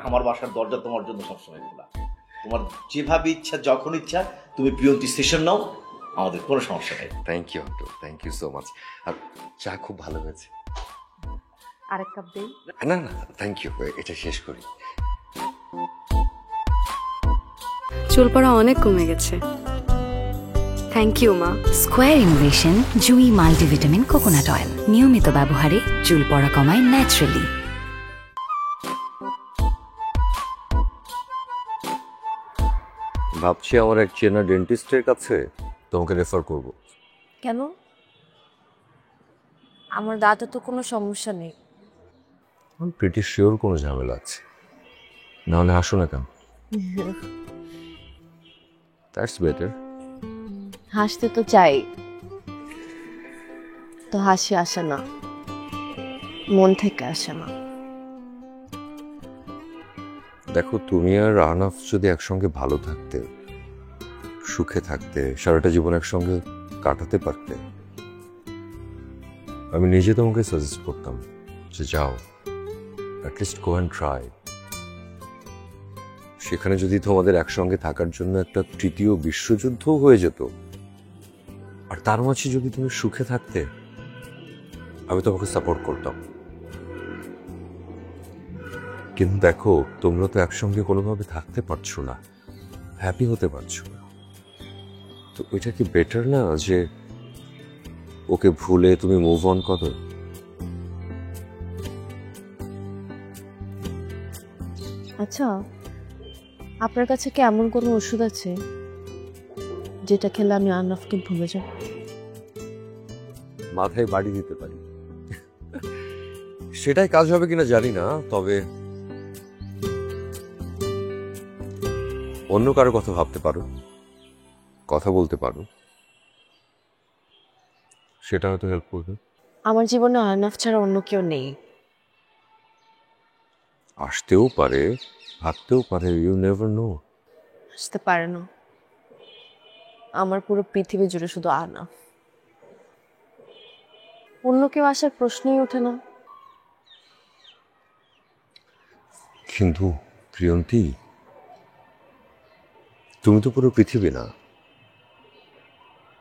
আমার বাসার দরজা তোমার জন্য সবসময় খোলা। তোমার যেভাবে ইচ্ছা, যখন ইচ্ছা তুমি পিওনটি সেশন নাও, আমাদের কোনো সমস্যা নেই। থ্যাংক ইউ আন্টু, থ্যাংক ইউ সো মাচ। আর চা খুব ভালো হয়েছে। আরেক কাপ দেই? না না, থ্যাংক ইউ, এটা শেষ করি। চুল পড়া অনেক কমে গেছে। থ্যাংক ইউ মা। স্কোয়ার ইনোভেশন জুই মাল্টিভিটামিন কোকোনাট অয়েল, নিয়মিত ব্যবহারে চুল পড়া কমায় ন্যাচারালি। ভাবছি আমার এক চেনা ডেন্টিস্টের কাছে তোমাকে রেফার করব। কেন? আমার দাঁতে তো কোনো সমস্যা নেই। আমি প্রিটি শিওর কোনো ঝামেলা আছে, নাহলে হাসো না কেন? That's better. হাসতে তো চাই, তো হাসি আসে না, মন থেকে আসে না। দেখো, তুমি আর আনাফ যদি একসঙ্গে ভালো থাকতে, সুখে থাকতে, সারাটা জীবন একসঙ্গে কাটাতে পারতে, আমি নিজে তোমাকে সাজেস্ট করতাম যে যাও, অ্যাটলিস্ট গো অ্যান্ড ট্রাই। সেখানে যদি তোমাদের একসঙ্গে থাকার জন্য একটা তৃতীয় বিশ্বযুদ্ধও হয়ে যেত, আর তার মাঝে যদি তুমি সুখে থাকতে, আমি তোমাকে সাপোর্ট করতাম। কিন্তু দেখো, তোমরা তো একসঙ্গে কোনোভাবে থাকতে পারছো না, হ্যাপি হতে পারছো না। তো ওইটা কি বেটার না যে ওকে ভুলে তুমি মুভ অন করো? আচ্ছা, আপনার কাছে কি এমন কোনো ওষুধ আছে যেটা খেলে আমি আনাফকে ভুলে যাব? মাথায় বাড়ি দিতে পারি, সেটাই কাজ হবে কিনা জানি না, তবে অন্য কারো কথা ভাবতে পারো, কথা বলতে পারো, সেটা হয়তো হেল্প করবে। আমার জীবনে আনাফ ছাড়া অন্য কেউ নেই। আসতেও পারে, ভাবতেও পারে, ইউ নেভার নো। আসতে পারে না, আমার পুরো পৃথিবী জুড়ে শুধু আনাফ, অন্য কেউ আসার প্রশ্নই ওঠে না। কিন্তু প্রিয়ন্তী, তুমি তো পুরো পৃথিবী না,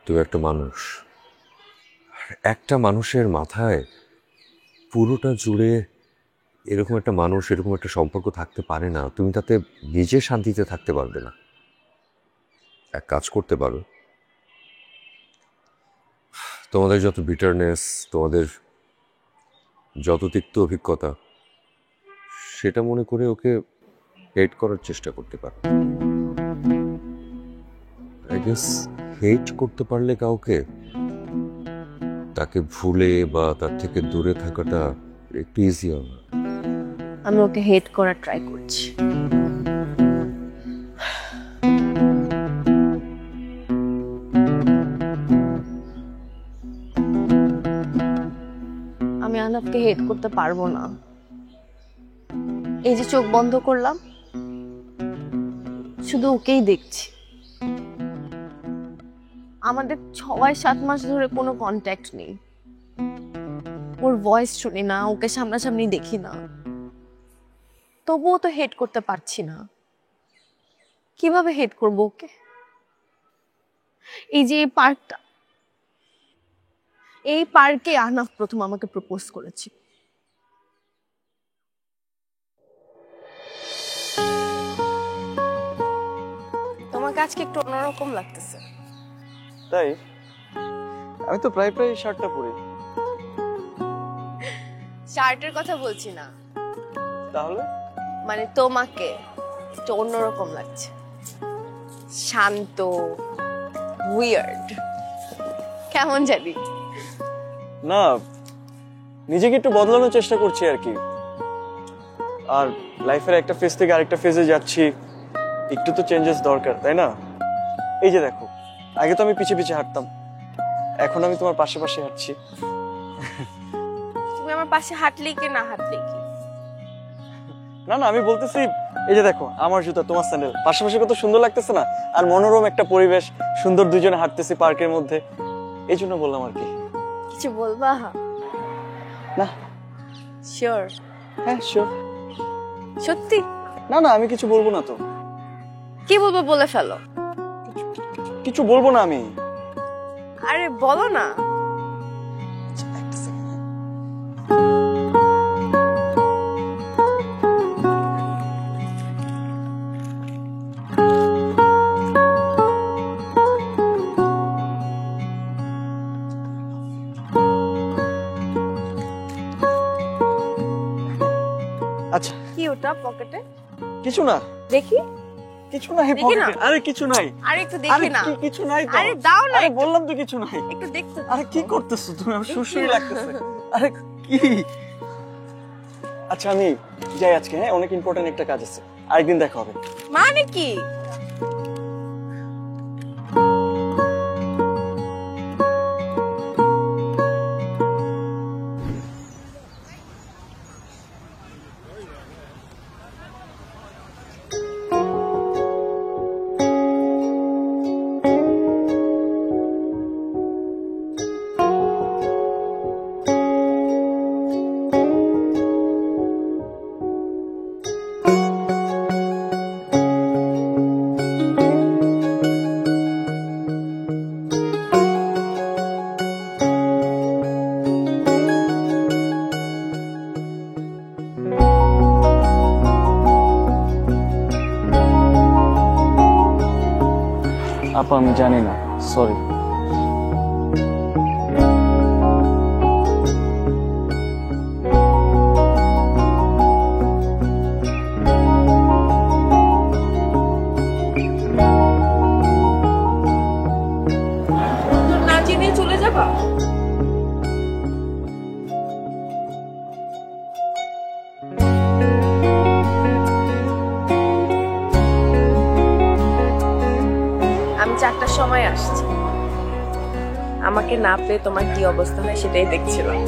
তুমি একটা মানুষ। একটা মানুষের মাথায় পুরোটা জুড়ে এরকম একটা মানুষ, এরকম একটা সম্পর্ক থাকতে পারে না। তুমি তাতে নিজে শান্তিতে থাকতে পারবে না। এক কাজ করতে পারো, তোমাদের যত বিটারনেস, তোমাদের যত তিক্ত অভিজ্ঞতা, সেটা মনে করে ওকে হেট করার চেষ্টা করতে পারো। আই গেস হেট করতে পারলে কাউকে, তাকে ভুলে বা তার থেকে দূরে থাকাটা একটু ইজি হবে। আমি ওকে হেট করার ট্রাই করছি। আমি আনাফকে হেট করতে পারবো না। এই যে চোখ বন্ধ করলাম, শুধু ওকেই দেখছি। আমাদের 6-7 মাস ধরে কোনো কন্ট্যাক্ট নেই। ওর ভয়েস শুনি না, ওকে সামনাসামনি দেখি না, তবুও তো হেট করতে পারছি না। কিভাবে হেট করবো ওকে? এই যে এই পার্কে আনাফ প্রথম আমাকে প্রপোজ করেছে। তোমাকে আজকে একটু অন্যরকম লাগতেছে। তাই? আমি তো প্রায় শার্টটা পরি। শার্টের কথা বলছি না, তাহলে মানে তোমাকে একটু অন্যরকম লাগছে। শান্ত, উইয়ার্ড, কেমন জানি না, নিজেকে একটু বদলানোর চেষ্টা করছি আর কি। আর লাইফের একটা ফেজ থেকে আরেকটা ফেজে যাচ্ছি, একটু তো চেঞ্জেস দরকার, তাই না? এই যে দেখো, আগে তো আমি পিছে পিছে হাঁটতাম, এখন আমি তোমার পাশে পাশে হাঁটছি। তুমি আমার পাশে হাঁটলেই কি না হাঁটলেই কি? না না, আমি বলতেছি এই যে দেখো, আমার জুতা তোমার স্যান্ডেল, পাশাপাশি কত সুন্দর লাগতেছে না? আর মনোরম একটা পরিবেশ, সুন্দর দুজনে হাঁটতেছি পার্কের মধ্যে, এই জন্য বললাম আর কি। কিছু বলবা? না। শিওর? হ্যাঁ শিওর। সত্যি? না না, আমি কিছু বলবো না তো। কি বলবো বলে ফেলো। কিছু বলবো না আমি। আরে বলো না। আচ্ছা, কি ওটা পকেটে? কিছু না। দেখি। কিছু নাই পকেটে। আরে কিছু নাই। আরে একটু দেখি না। আরে কিছু নাই তো। আরে দাও না। আরে বললাম তো কিছু নাই। একটু দেখতে। আরে কি করতেছো তুমি? আমার সুসুই লাগতেছে। আরে কি? আচ্ছা আমি যাই আজকে, হ্যাঁ, অনেক ইম্পর্টেন্ট একটা কাজ আছে, আরেকদিন দেখা হবে। মানে কি? আপা আমি জানি না, সরি। না চিনিয়ে চলে যাবা? আমি 4টার সময় আসছি। আমাকে না পেয়ে তোমার কি অবস্থা হয় সেটাই দেখছিলাম।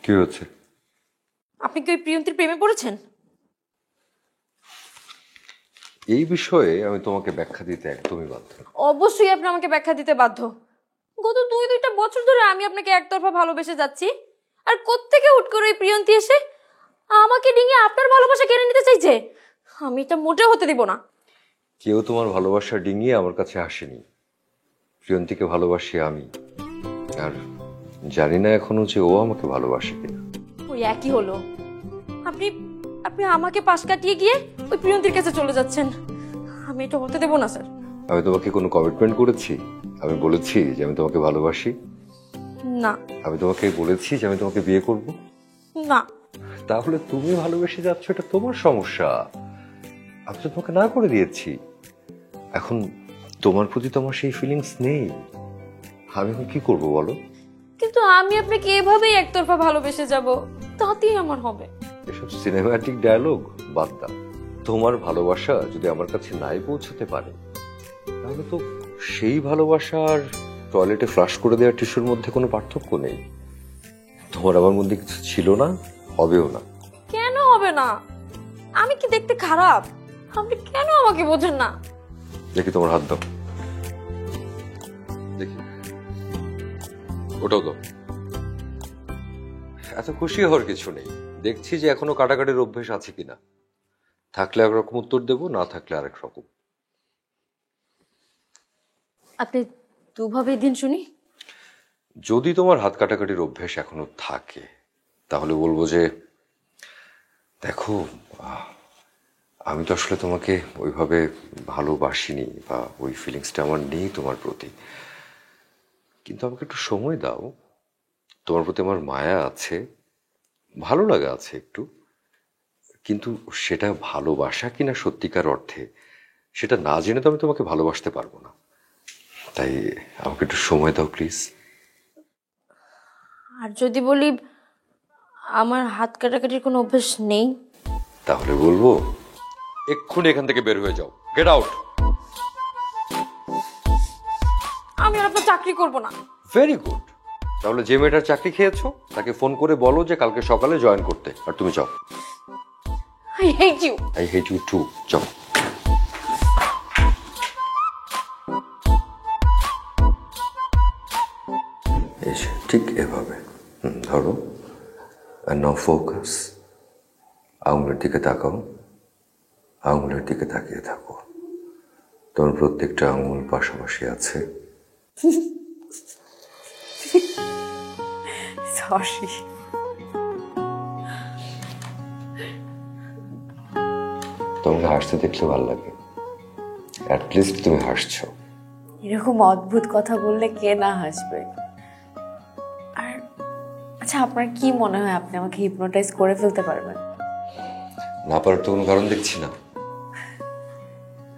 কি হচ্ছে? আপনি কি ওই প্রিয়ন্তীর প্রেমে পড়েছেন? এই বিষয়ে আমি তোমাকে ব্যাখ্যা দিতে একদমই বাধ্য। অবশ্যই আপনি আমাকে ব্যাখ্যা দিতে বাধ্য। গত 2-2টা বছর ধরে আমি আপনাকে একতরফা ভালোবেসে যাচ্ছি, আর কোত্থেকে হুট করে ওই প্রিয়ন্তী এসে আমাকে ডিঙিয়ে আপনার ভালোবাসা কেড়ে নিতে চাইছে। আমি এটা মোটেও হতে দিব না। কেউ তোমার ভালোবাসা ডিঙিয়ে আমার কাছে আসেনি। প্রিয়ন্তীকে ভালোবাসি আমি, আর জানি না এখনো যে ও আমাকে ভালোবাসে কিনা। ওই একই হলো। আপনি আপনি আমাকে পাশ কাটিয়ে গিয়ে ওই প্রিয়ন্তীর কাছে চলে যাচ্ছেন। আমি এটা হতে দেবো না স্যার। আমি তোমাকে কোনো কমিটমেন্ট করেছি? আমি বলেছি যে আমি তোমাকে ভালোবাসি? না। আমি তোমাকে বলেছি যে আমি তোমাকে বিয়ে করব? না। তাহলে তুমি ভালোবেসে যাচ্ছ, এটা তোমার সমস্যা। আমি তো তোমাকে না করে দিয়েছি। এখন তোমার প্রতি তো আমার সেই ফিলিংস নেই। আমি এখন কি করবো বলো? কিন্তু আমি আপনাকে এভাবেই একতরফা ভালোবেসে যাব, তাতেই আমার হবে। এসব সিনেম্যাটিক ডায়লগ বাদ দাও। তোমার ভালোবাসা যদি আমার কাছে নাই পৌঁছতে পারে, তাহলে তো সেই ভালোবাসার টয়লেটে ফ্লাশ করে দেওয়ার টিস্যুর মধ্যে কোনো পার্থক্য নেই। তোমার আমার মধ্যে কিছু ছিল না, হবেও না। কেন হবে না? আমি কি দেখতে খারাপ? আপনি কেন আমাকে বোঝেন না? দেখি তোমার হাত দাও, দেখি। ওটাও দাও। এত খুশি হওয়ার কিছু নেই। দেখছি যে এখনো কাটাকাটির অভ্যেস আছে কিনা। থাকলে একরকম উত্তর দেবো, না থাকলে আরেক রকম। আপনি দুভাবে দিন শুনি। যদি তোমার হাত কাটাকাটির অভ্যেস এখনো থাকে, তাহলে বলবো যে দেখো, আমি তো আসলে তোমাকে ওইভাবে ভালোবাসিনি, বা ওই ফিলিংসটা আমার নেই তোমার প্রতি। কিন্তু আমাকে একটু সময় দাও। তোমার প্রতি আমার মায়া আছে, ভালো লাগা আছে একটু। কিন্তু সেটা ভালোবাসা কিনা সত্যিকার অর্থে, সেটা না জেনে তো আমি তোমাকে ভালোবাসতে পারবো না। তাই আমাকে একটু সময় দাও প্লিজ। আর যদি বলি আমার হাত কাটাকাটির কোনো অভ্যেস নেই, তাহলে বলবো এক্ষুনি এখান থেকে বের হয়ে যাও। Get out. আমি আর আপনার চাকরি করব না। Very good. তাহলে যে মেয়েটার চাকরি খেয়েছো তাকে ফোন করে বলো যে কালকে সকালে জয়েন করতে, আর তুমি যাও। I hate you. I hate you too. যাও। এই যে ঠিক এভাবে ধরো, আর নাও ফোকাস। আঙুলের দিকে তাকাও, আঙুলের দিকে তাকিয়ে থাকো। তোমার প্রত্যেকটা আঙুল পাশাপাশি আছে। সরি। তোমাকে হাসতে দেখলে ভালো লাগে। অ্যাটলিস্ট তুমি হাসছো। এরকম অদ্ভুত কথা বললে কে না হাসবে? আর আচ্ছা, আপনার কি মনে হয় আপনি আমাকে হিপনোটাইজ করে ফেলতে পারবেন? না পারার তো কোনো কারণ দেখছি না।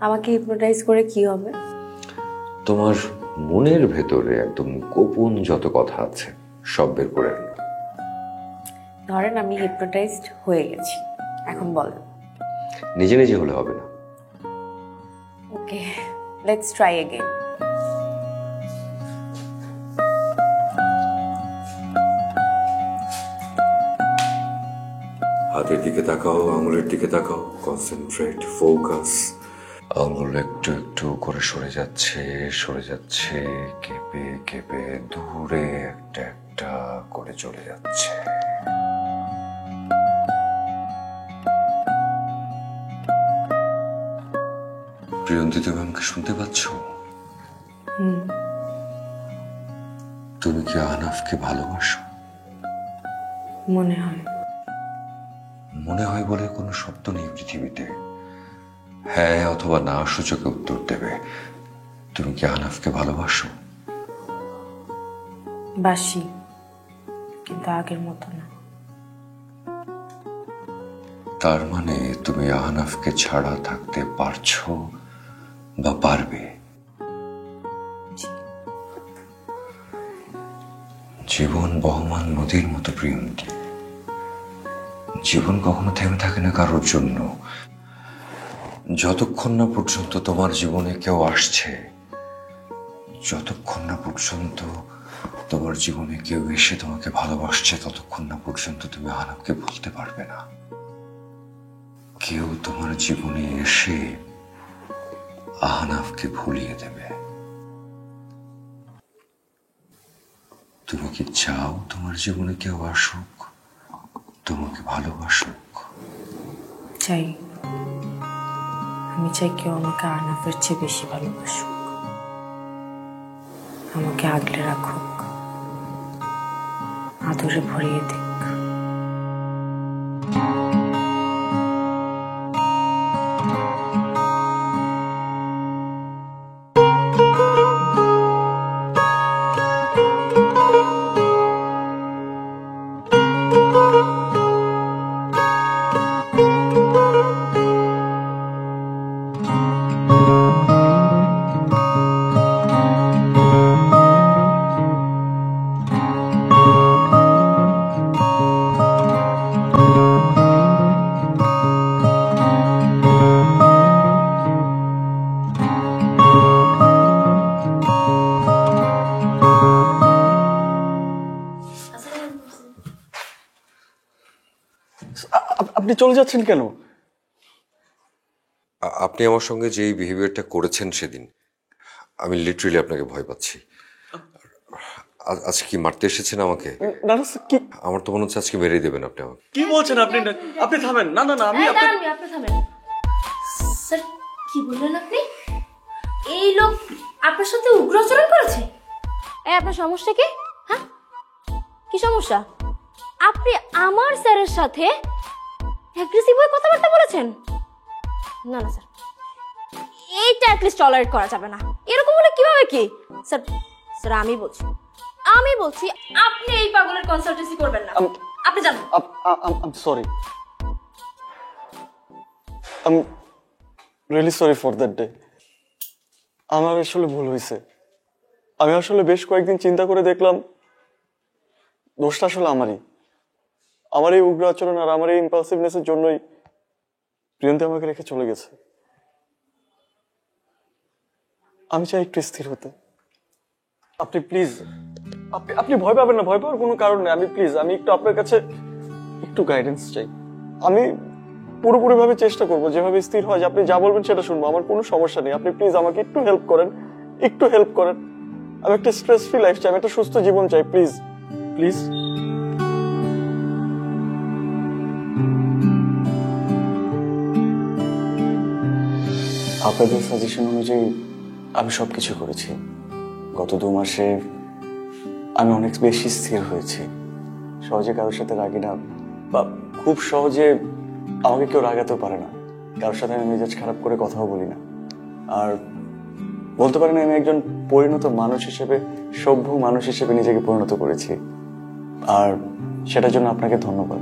আমাকে হিপনোটাইজ করে কি হবে? তোমার মনের ভেতরে একদম গোপন যত কথা আছে সব বের করে আনো। ধরেন আমি হিপনোটাইজড হয়ে গেছি, এখন বলেন। নিজে নিজে হলে হবে না। ওকে, লেটস ট্রাই अगेन। হাতের দিকে তাকাও, আঙুলের দিকে তাকাও, কনসেন্ট্রেট, ফোকাস। আঙুল একটু একটু করে সরে যাচ্ছে, সরে যাচ্ছে, কেঁপে কেঁপে দূরে একটা একটা করে চলে যাচ্ছে। প্রিয়ন্তী, তুমি আমাকে শুনতে পাচ্ছ? তুমি কি আহনাফকে ভালোবাসো? মনে হয়। মনে হয় বলে কোনো শব্দ নেই পৃথিবীতে। হ্যাঁ অথবা না সূচকে উত্তর দেবে। তুমি কি আহনাফকে ভালোবাসো? বাসি, কিন্তু আগের মতো না। তার মানে তুমি আহনাফকে ছাড়া থাকতে পারছো বা পারবে? জীবন বহমান নদীর মতো প্রিয়ন্তী। জীবন কখনো থেমে থাকে না কারোর জন্য। যতক্ষণ না পর্যন্ত তোমার জীবনে কেউ আসছে, যতক্ষণ না পর্যন্ত তোমার জীবনে কেউ এসে তোমাকে ভালোবাসছে, ততক্ষণ না পর্যন্ত তুমি আহনাফকে ভুলতে পারবে না। কেউ তোমার জীবনে এসে আহনাফকে ভুলিয়ে দেবে। তুমি কি চাও তোমার জীবনে কেউ আসুক, তোমাকে ভালোবাসুক? চাই। আমি চাই কেউ আমাকে আহনাফের চেয়ে বেশি ভালোবাসুক, আমাকে আগলে রাখুক, আদরে ভরিয়ে দিক। আপনি চলে যাচ্ছেন কেন? আপনি আমার সঙ্গে যে এই বিহেভিয়ারটা করেছেন সেদিন, আমি লিটারেলি আপনাকে ভয় পাচ্ছি। আজকে কি মারতে এসেছেন আমাকে? না না কি, আমার তো মনে হচ্ছে আজকে মেরেই দেবেন আপনি আমাকে। কি বলছেন আপনি? আপনি থামেন। না না না, আমি আপনি থামেন। স্যার কি বললেন আপনি? এই লোক আপনার সাথে উগ্র আচরণ করেছে? আপনার সমস্যা কি? হ্যাঁ, কি সমস্যা? আপনি আমার স্যারের সাথে অ্যাগ্রেসিভ হয়ে কথাবার্তা বলেছেন? না না স্যার, এইটা অ্যাটলিস্ট টলারেট করা যাবে না। এরকম হলে কিভাবে কি? স্যার স্যার আমি বলছি আপনি এই পাগলের কনসালটেন্সি করবেন না। আপনি জানেন। I'm sorry, I'm really sorry for that day. আমার আসলে ভুল হয়েছে। আমি আসলে বেশ কয়েকদিন চিন্তা করে দেখলাম দোষটা আসলে আমারই। আমার এই উগ্র আচরণ আর আমার এই ইম্পালসিভনেসের জন্যই প্রিয়ন্তী আমাকে রেখে চলে গেছে। আমি চাই একটু স্থির হতে। আপনি প্লিজ, আপনি ভয় পাবেন না, ভয় পাওয়ার কোনো কারণ নেই। আমি একটু আপনার কাছে একটু গাইডেন্স চাই। আমি পুরোপুরি ভাবে চেষ্টা করবো যেভাবে স্থির হয়, যে আপনি যা বলবেন সেটা শুনবো, আমার কোনো সমস্যা নেই। আপনি প্লিজ আমাকে একটু হেল্প করেন। আমি একটা স্ট্রেস ফ্রি লাইফ চাই, আমি একটা সুস্থ জীবন চাই। Please please. আপনাদের সাজেশন অনুযায়ী আমি সবকিছু করেছি। গত 2 মাসে আমি অনেক বেশি স্থির হয়েছি। সহজে কারোর সাথে রাগি না, বা খুব সহজে আমাকে কেউ রাগাতেও পারে না। কারোর সাথে আমি মেজাজ খারাপ করে কথাও বলি না। আর বলতে পারেন আমি একজন পরিণত মানুষ হিসেবে, সভ্য মানুষ হিসেবে নিজেকে পরিণত করেছি। আর সেটার জন্য আপনাকে ধন্যবাদ।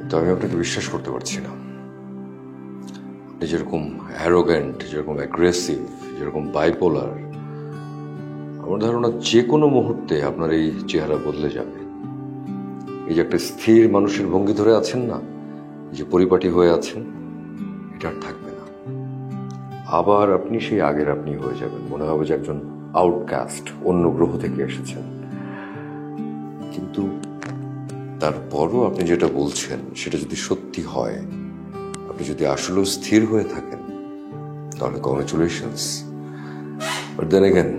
তো আমি আপনাকে বিশ্বাস করতে পারছি না। আপনি যেরকম অ্যারোগ্যান্ট, যেরকম অ্যাগ্রেসিভ, যেরকম বাইপোলার, আমার ধারণা যে কোনো মুহূর্তে আপনার এই চেহারা বদলে যাবে। এই যে একটা স্থির মানুষের ভঙ্গি ধরে আছেন না, যে পরিপাটি হয়ে আছেন, এটা আর থাকবে না। আবার আপনি সেই আগের আপনি হয়ে যাবেন। মনে হবে যে একজন আউটকাস্ট, অন্য গ্রহ থেকে এসেছেন। কিন্তু তারপরও আপনি যেটা বলছেন সেটা যদি সত্যি হয়, আপনি যদি আসলেও স্থির হয়ে থাকেন, তাহলে congratulations. But then again,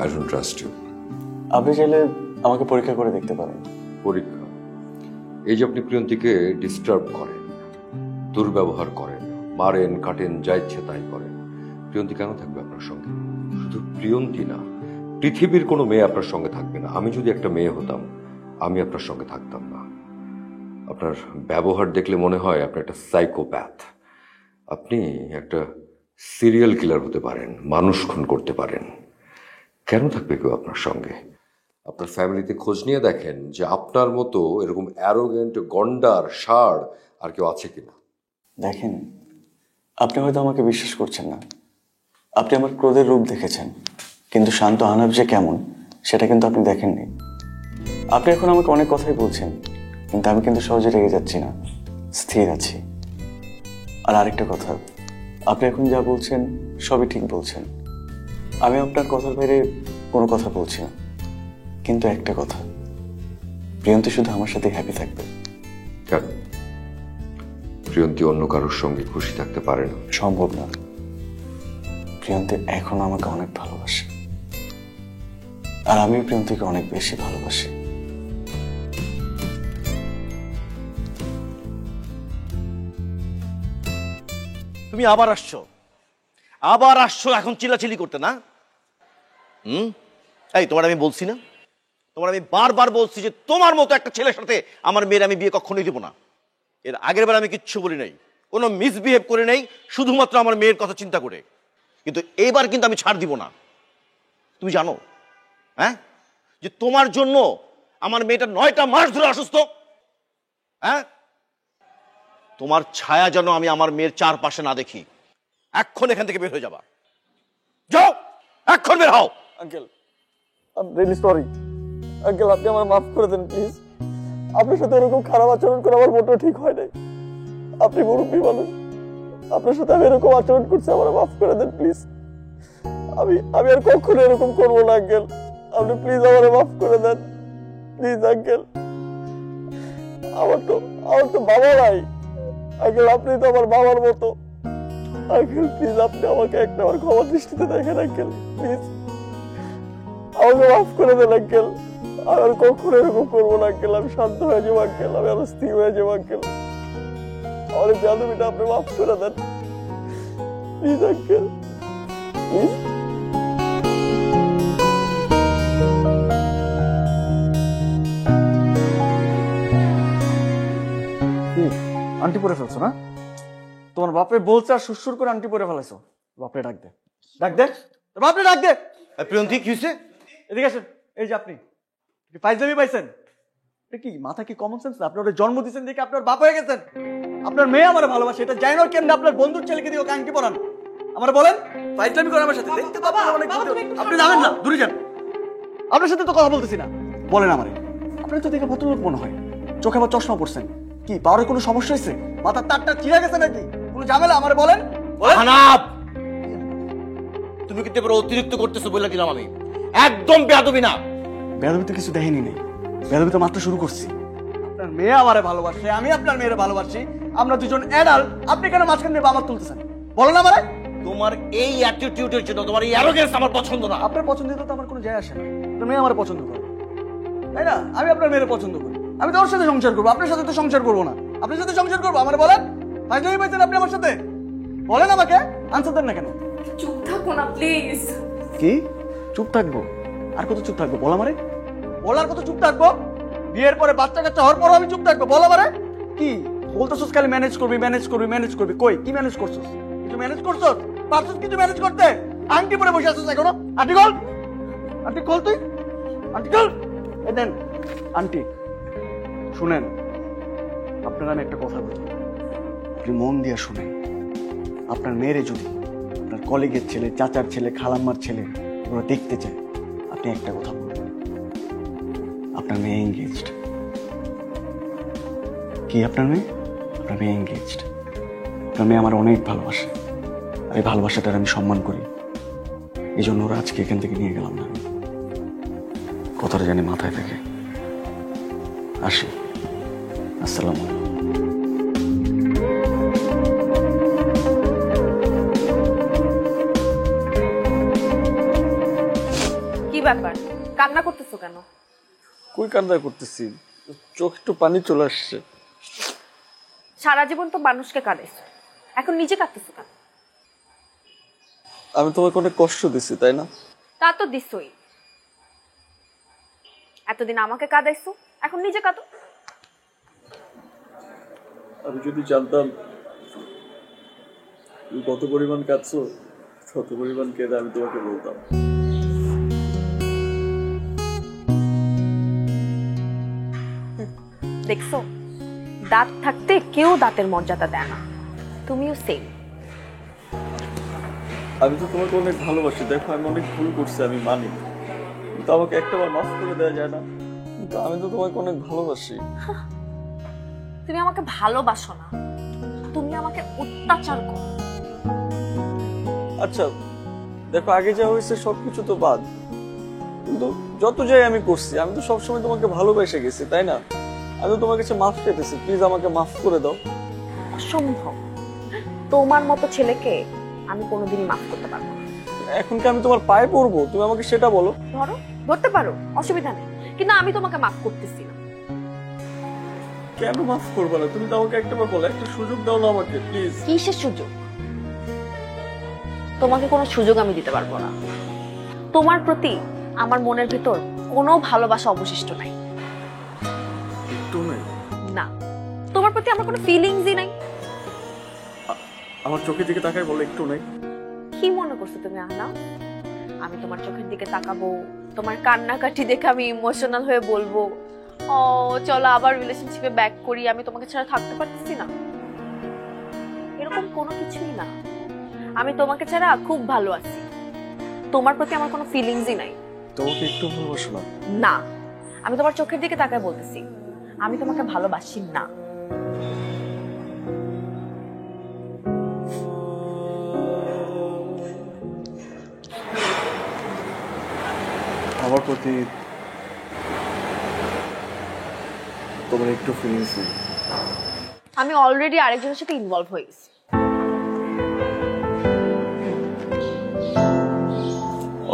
I don't trust you. আপনি চাইলে আমাকে পরীক্ষা করে দেখতে পারেন। পরীক্ষা? এই যে আপনি প্রিয়ন্তীকে ডিস্টার্ব করেন, দুর্ব্যবহার করেন, মারেন, কাটেন, যা ইচ্ছে তাই করেন, প্রিয়ন্তী কেন থাকবে আপনার সঙ্গে? শুধু প্রিয়ন্তী না, পৃথিবীর কোনো মেয়ে আপনার সঙ্গে থাকবে না। আমি যদি একটা মেয়ে হতাম, আমি আপনার সঙ্গে থাকতাম না। আপনার ব্যবহার দেখলে মনে হয় আপনি একটা সাইকোপ্যাথ। আপনি একটা সিরিয়াল কিলার হতে পারেন, মানুষ খুন করতে পারেন। কেন থাকবে কেউ আপনার সঙ্গে? আপনার ফ্যামিলিতে খোঁজ নিয়ে দেখেন যে আপনার মতো এরকম অ্যারোগেন্ট, গন্ডার, ষাঁড় আর কেউ আছে কিনা। দেখেন, আপনি হয়তো আমাকে বিশ্বাস করছেন না। আপনি আমার ক্রোধের রূপ দেখেছেন, কিন্তু শান্ত আহনাব যে কেমন সেটা কিন্তু আপনি দেখেননি। আপনি এখন আমাকে অনেক কথাই বলছেন, কিন্তু আমি কিন্তু সহজে রেগে যাচ্ছি না, স্থির আছি। আর আরেকটা কথা, আপনি এখন যা বলছেন সবই ঠিক বলছেন। আমি আপনার কথার বাইরে কোনো কথা বলছি না। কিন্তু একটা কথা, প্রিয়ন্তী শুধু আমার সাথে হ্যাপি থাকবে। কেন? প্রিয়ন্তী অন্য কারোর সঙ্গে খুশি থাকতে পারে না? সম্ভব না। প্রিয়ন্তী এখন আমাকে অনেক ভালোবাসে, আর আমি প্রিয়ন্তীকে অনেক বেশি ভালোবাসি। তুমি আবার আসছো এখন চিল্লাচিল্লি করতে না? এই তোমার আমি বলছি না তোমার আমি বারবার বলছি যে তোমার মতো একটা ছেলের সাথে আমার মেয়ের আমি বিয়ে কখনোই দেবো না। এর আগের বার আমি কিচ্ছু বলি নাই, কোনো মিসবিহেভ করে নেই, শুধুমাত্র আমার মেয়ের কথা চিন্তা করে। কিন্তু এইবার কিন্তু আমি ছাড় দিব না। তুমি জানো হ্যাঁ যে তোমার জন্য আমার মেয়েটা 9টা মাস ধরে অসুস্থ। হ্যাঁ, তোমার ছায়া যেন আমি আমার মেয়ের চারপাশে না দেখি। এখন এখান থেকে বের হয়ে যাবা, যাও, এখন বের হও। Uncle I am really sorry uncle, আপনি আমার মাফ করে দেন প্লিজ। আপনার সাথে এরকম খারাপ আচরণ করা আমার মোটেও ঠিক হয় নাই। আপনি মুরব্বী মানুষ, আপনার সাথে আমি এরকম আচরণ করছি, আমার মাফ করে দেন প্লিজ। আমি আর কখনো এরকম করবো না আঙ্কেল, আপনি প্লিজ আমার মাফ করে দেন প্লিজ আঙ্কেল। আমার তো বাবা নাই আঙ্কেল, আপনি তো আমার বাবার মতো আঙ্কেল। প্লিজ আপনি আমাকে একটা আমার ক্ষমার দৃষ্টিতে দেখেন আঙ্কেল, প্লিজ আমাকে মাফ করে দেন আঙ্কেল। আমি আর কখনো এরকম করবো না আঙ্কেল। আমি শান্ত হয়ে যাবো আঙ্কেল, আমি আরো স্থির হয়ে যাবো আঙ্কেল। আমার এই বেয়াদবিটা আপনি মাফ করে দেন প্লিজ আঙ্কেল, প্লিজ। আন্টি পরে ফেলছো না? তোমার বাপে বলছে আর সুরসুর করে আন্টি পরে ফেলেছো। বাপরে ডাক দে, ডাক দে, বাপরে ডাক দে। প্রিয়ন্তি কি হয়েছে? এদিকে আসেন। এই যে আপনি ফাইজলামি পাইছেন, এটা কি মাথা কি কমন সেন্স না? আপনি ওর জন্ম দিচ্ছেন দেখে আপনার বাপ হয়ে গেছেন। আপনার মেয়ে আমার ভালোবাসে, এটা জানেন না কেমন? আপনার বন্ধুর ছেলেকে দিয়ে ওকে আংটি পরান। আমার বলেন ফাইজলামি করে আমার সাথে, দেখতে পাবো অনেক। আপনি জানেন না, দূরে যান। আপনার সাথে তো কথা বলতেছি না। বলেন আমারে, আপনার তো দেখে ভদ্রলোক মনে হয়, চোখে আবার চশমা পড়ছেন, কি পাওয়ারে কোনো সমস্যা হয়েছে? মাথার তারটা ছিঁড়ে গেছে নাকি? কোনো ঝামেলা? আমারে বলেন। তুমি কিন্তু এবার অতিরিক্ত করতেছো বলে দিলাম আমি। একদম বেয়াদবি না। বেয়াদবি তো কিছু দেখেনি নেই, বেয়াদবি তো মাত্র শুরু করছি। আপনার মেয়ে আমারে ভালোবাসে, আমি আপনার মেয়েরে ভালোবাসি, আমরা দুজন অ্যাডাল্ট। আপনি কেন মাঝখান দিয়ে বাবা তুলতেছেন? বলেন আমারে। তোমার এই অ্যাটিটিউডের জন্য, তোমার এই অ্যারোগেন্স আমার পছন্দ না। আপনার পছন্দ তো আমার কোনো যায় আসে না। আপনার মেয়ে আমার পছন্দ করে, তাই না? আমি আপনার মেয়ের পছন্দ করি, আমি তো ওর সাথে সংসার করবো, আপনার সাথে তো সংসার করবো না। আপনার সাথে সংসার করবো, আমার বলেন। ফাইজলামি পাইছেন আপনি আমার সাথে? বলেন আমাকে, আনসার দেন না কেন? চুপ থাকো না প্লিজ। কি চুপ থাকবো? আর কত চুপ থাকবো? বল আমারে। বলার কত চুপ থাকবো? বিয়ের পরে বাচ্চা কাচ্চা হওয়ার পর আমি চুপ থাকবো? বল আমারে। কি বলতেছস? খালি ম্যানেজ করবি ম্যানেজ করবি ম্যানেজ করবি। কই কি ম্যানেজ করছস? কিছু ম্যানেজ করছস? পারছস কিছু ম্যানেজ করতে? আংটি পরে বসে আছিস এখনো? আন্টি কল, আন্টি কল, তুই আন্টি কল। এই দেন আন্টি, শুনেন, আপনার আমি একটা কথা বলি, আপনি মন দিয়ে শুনেন। আপনার মেয়েরে যদি আপনার কলিগের ছেলে, চাচার ছেলে, খালাম্মার ছেলে ওরা দেখতে চায়, আপনি একটা কথা বলবেন, আপনার মেয়ে এনগেজড। কি আপনার মেয়ে? আপনার মেয়ে এনগেজড। আপনার মেয়ে আমার অনেক ভালোবাসে, আর এই ভালোবাসাটার আমি সম্মান করি। এই জন্য ওরা আজকে এখান থেকে নিয়ে গেলাম না। আমি কথাটা জানি মাথায় থাকে। আসি, আসসালামু আলাইকুম। কি ব্যাপার, কান্না করতেছো কেন? কই কান্না করতেছি, চোখ একটু পানি চলে আসছে। সারা জীবন তো মানুষকে কাঁদাইছো, এখন নিজে কাঁদতেছো কেন? আমি তোমাকে অনেক কষ্ট দিচ্ছি, তাই না? তা তো দিছই। এতদিন আমাকে কাঁদাইছো, এখন নিজে কাঁদো। আমি যদি জানতাম তুমি কত পরিমাণ কাঁদছো, কত পরিমাণ কেঁদে আমি তোমাকে বলতাম। দেখছো, দাঁত থাকতে কেউ দাঁতের মর্যাদা দেয় না, তুমিও সেম। আমি তো তোমাকে অনেক ভালোবাসি, দেখো আমি অনেক ভুল করছি, আমি মানি, কিন্তু আমাকে একটাবার মাফ করে দেওয়া যায় না? কিন্তু আমি তো তোমাকে অনেক ভালোবাসি। তুমি আমাকে ভালোবাসো না, তুমি আমাকে অত্যাচার করো। আচ্ছা দেখো, আগে যা হয়েছে সবকিছু তো বাদ, কিন্তু যত যাই আমি করছি, আমি তো সবসময় তোমাকে ভালোবেসে গেছি, তাই না? আমি তো তোমার কাছে মাফ পেতেছি, প্লিজ আমাকে মাফ করে দাও। অসম্ভব, তোমার মতো ছেলেকে আমি কোনোদিনই মাফ করতে পারবো না। এখন কি আমি তোমার পায়ে পড়বো? তুমি আমাকে সেটা বলো। ধরো, ধরতে পারো, অসুবিধা নেই, কিন্তু আমি তোমাকে মাফ করতেছি না। কেন মাফ করবো না? তুমি তো আমাকে একটাবার বলো, একটা সুযোগ দাও না আমাকে প্লিজ। কিসের সুযোগ? তোমাকে কোনো সুযোগ আমি দিতে পারবো না। তোমার প্রতি আমার মনের ভিতর কোনো ভালোবাসা অবশিষ্ট নাই। একটু নাই? না, তোমার প্রতি আমার কোনো ফিলিংসই নাই। আমার চোখের দিকে তাকাই বলে একটু নাই? কি মনে করছো তুমি আহনা? আমি তোমার চোখের দিকে তাকাবো, তোমার কান্নাকাটি দেখে আমি ইমোশনাল হয়ে বলবো ও চলো আবার রিলেশনশিপে ব্যাক করি, আমি তোমাকে ছাড়া থাকতে পারতেছি না? এরকম কোনো কিছুই না। আমি তোমাকে ছাড়া খুব ভালো আছি, তোমার প্রতি আমার কোনো ফিলিংসই নাই। তোমাকে একটু ভালোবাসো না? না, আমি তোমার চোখের দিকে তাকায় বলতেছি আমি তোমাকে ভালোবাসি না। আমার প্রতি তোমার একটু ফিলিংস নেই? আমি অলরেডি আরেকজনের সাথে ইনভলভ হয়ে গেছি।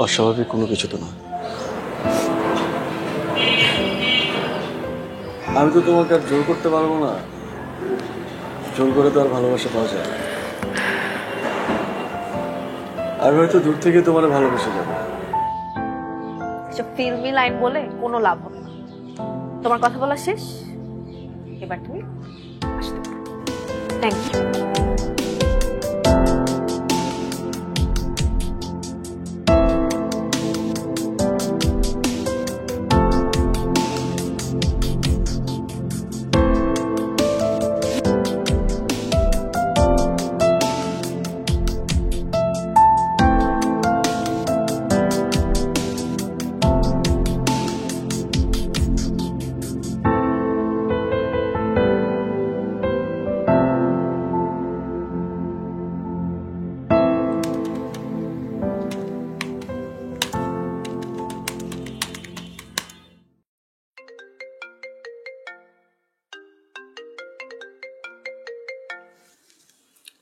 অস্বাভাবিক কোনো কিছু তো না। আমি তো তোমাকে আর জোর করতে পারবো না, জোর করে তো আর ভালোবাসা পাওয়া যায় না। আমি হয়তো দূর থেকে তোমার ভালোবেসে যাবো। এসব ফিল্মি লাইন বলে কোনো লাভ হবে না। তোমার কথা বলা শেষ, এবার তুমি আসতে পারো। Thank you.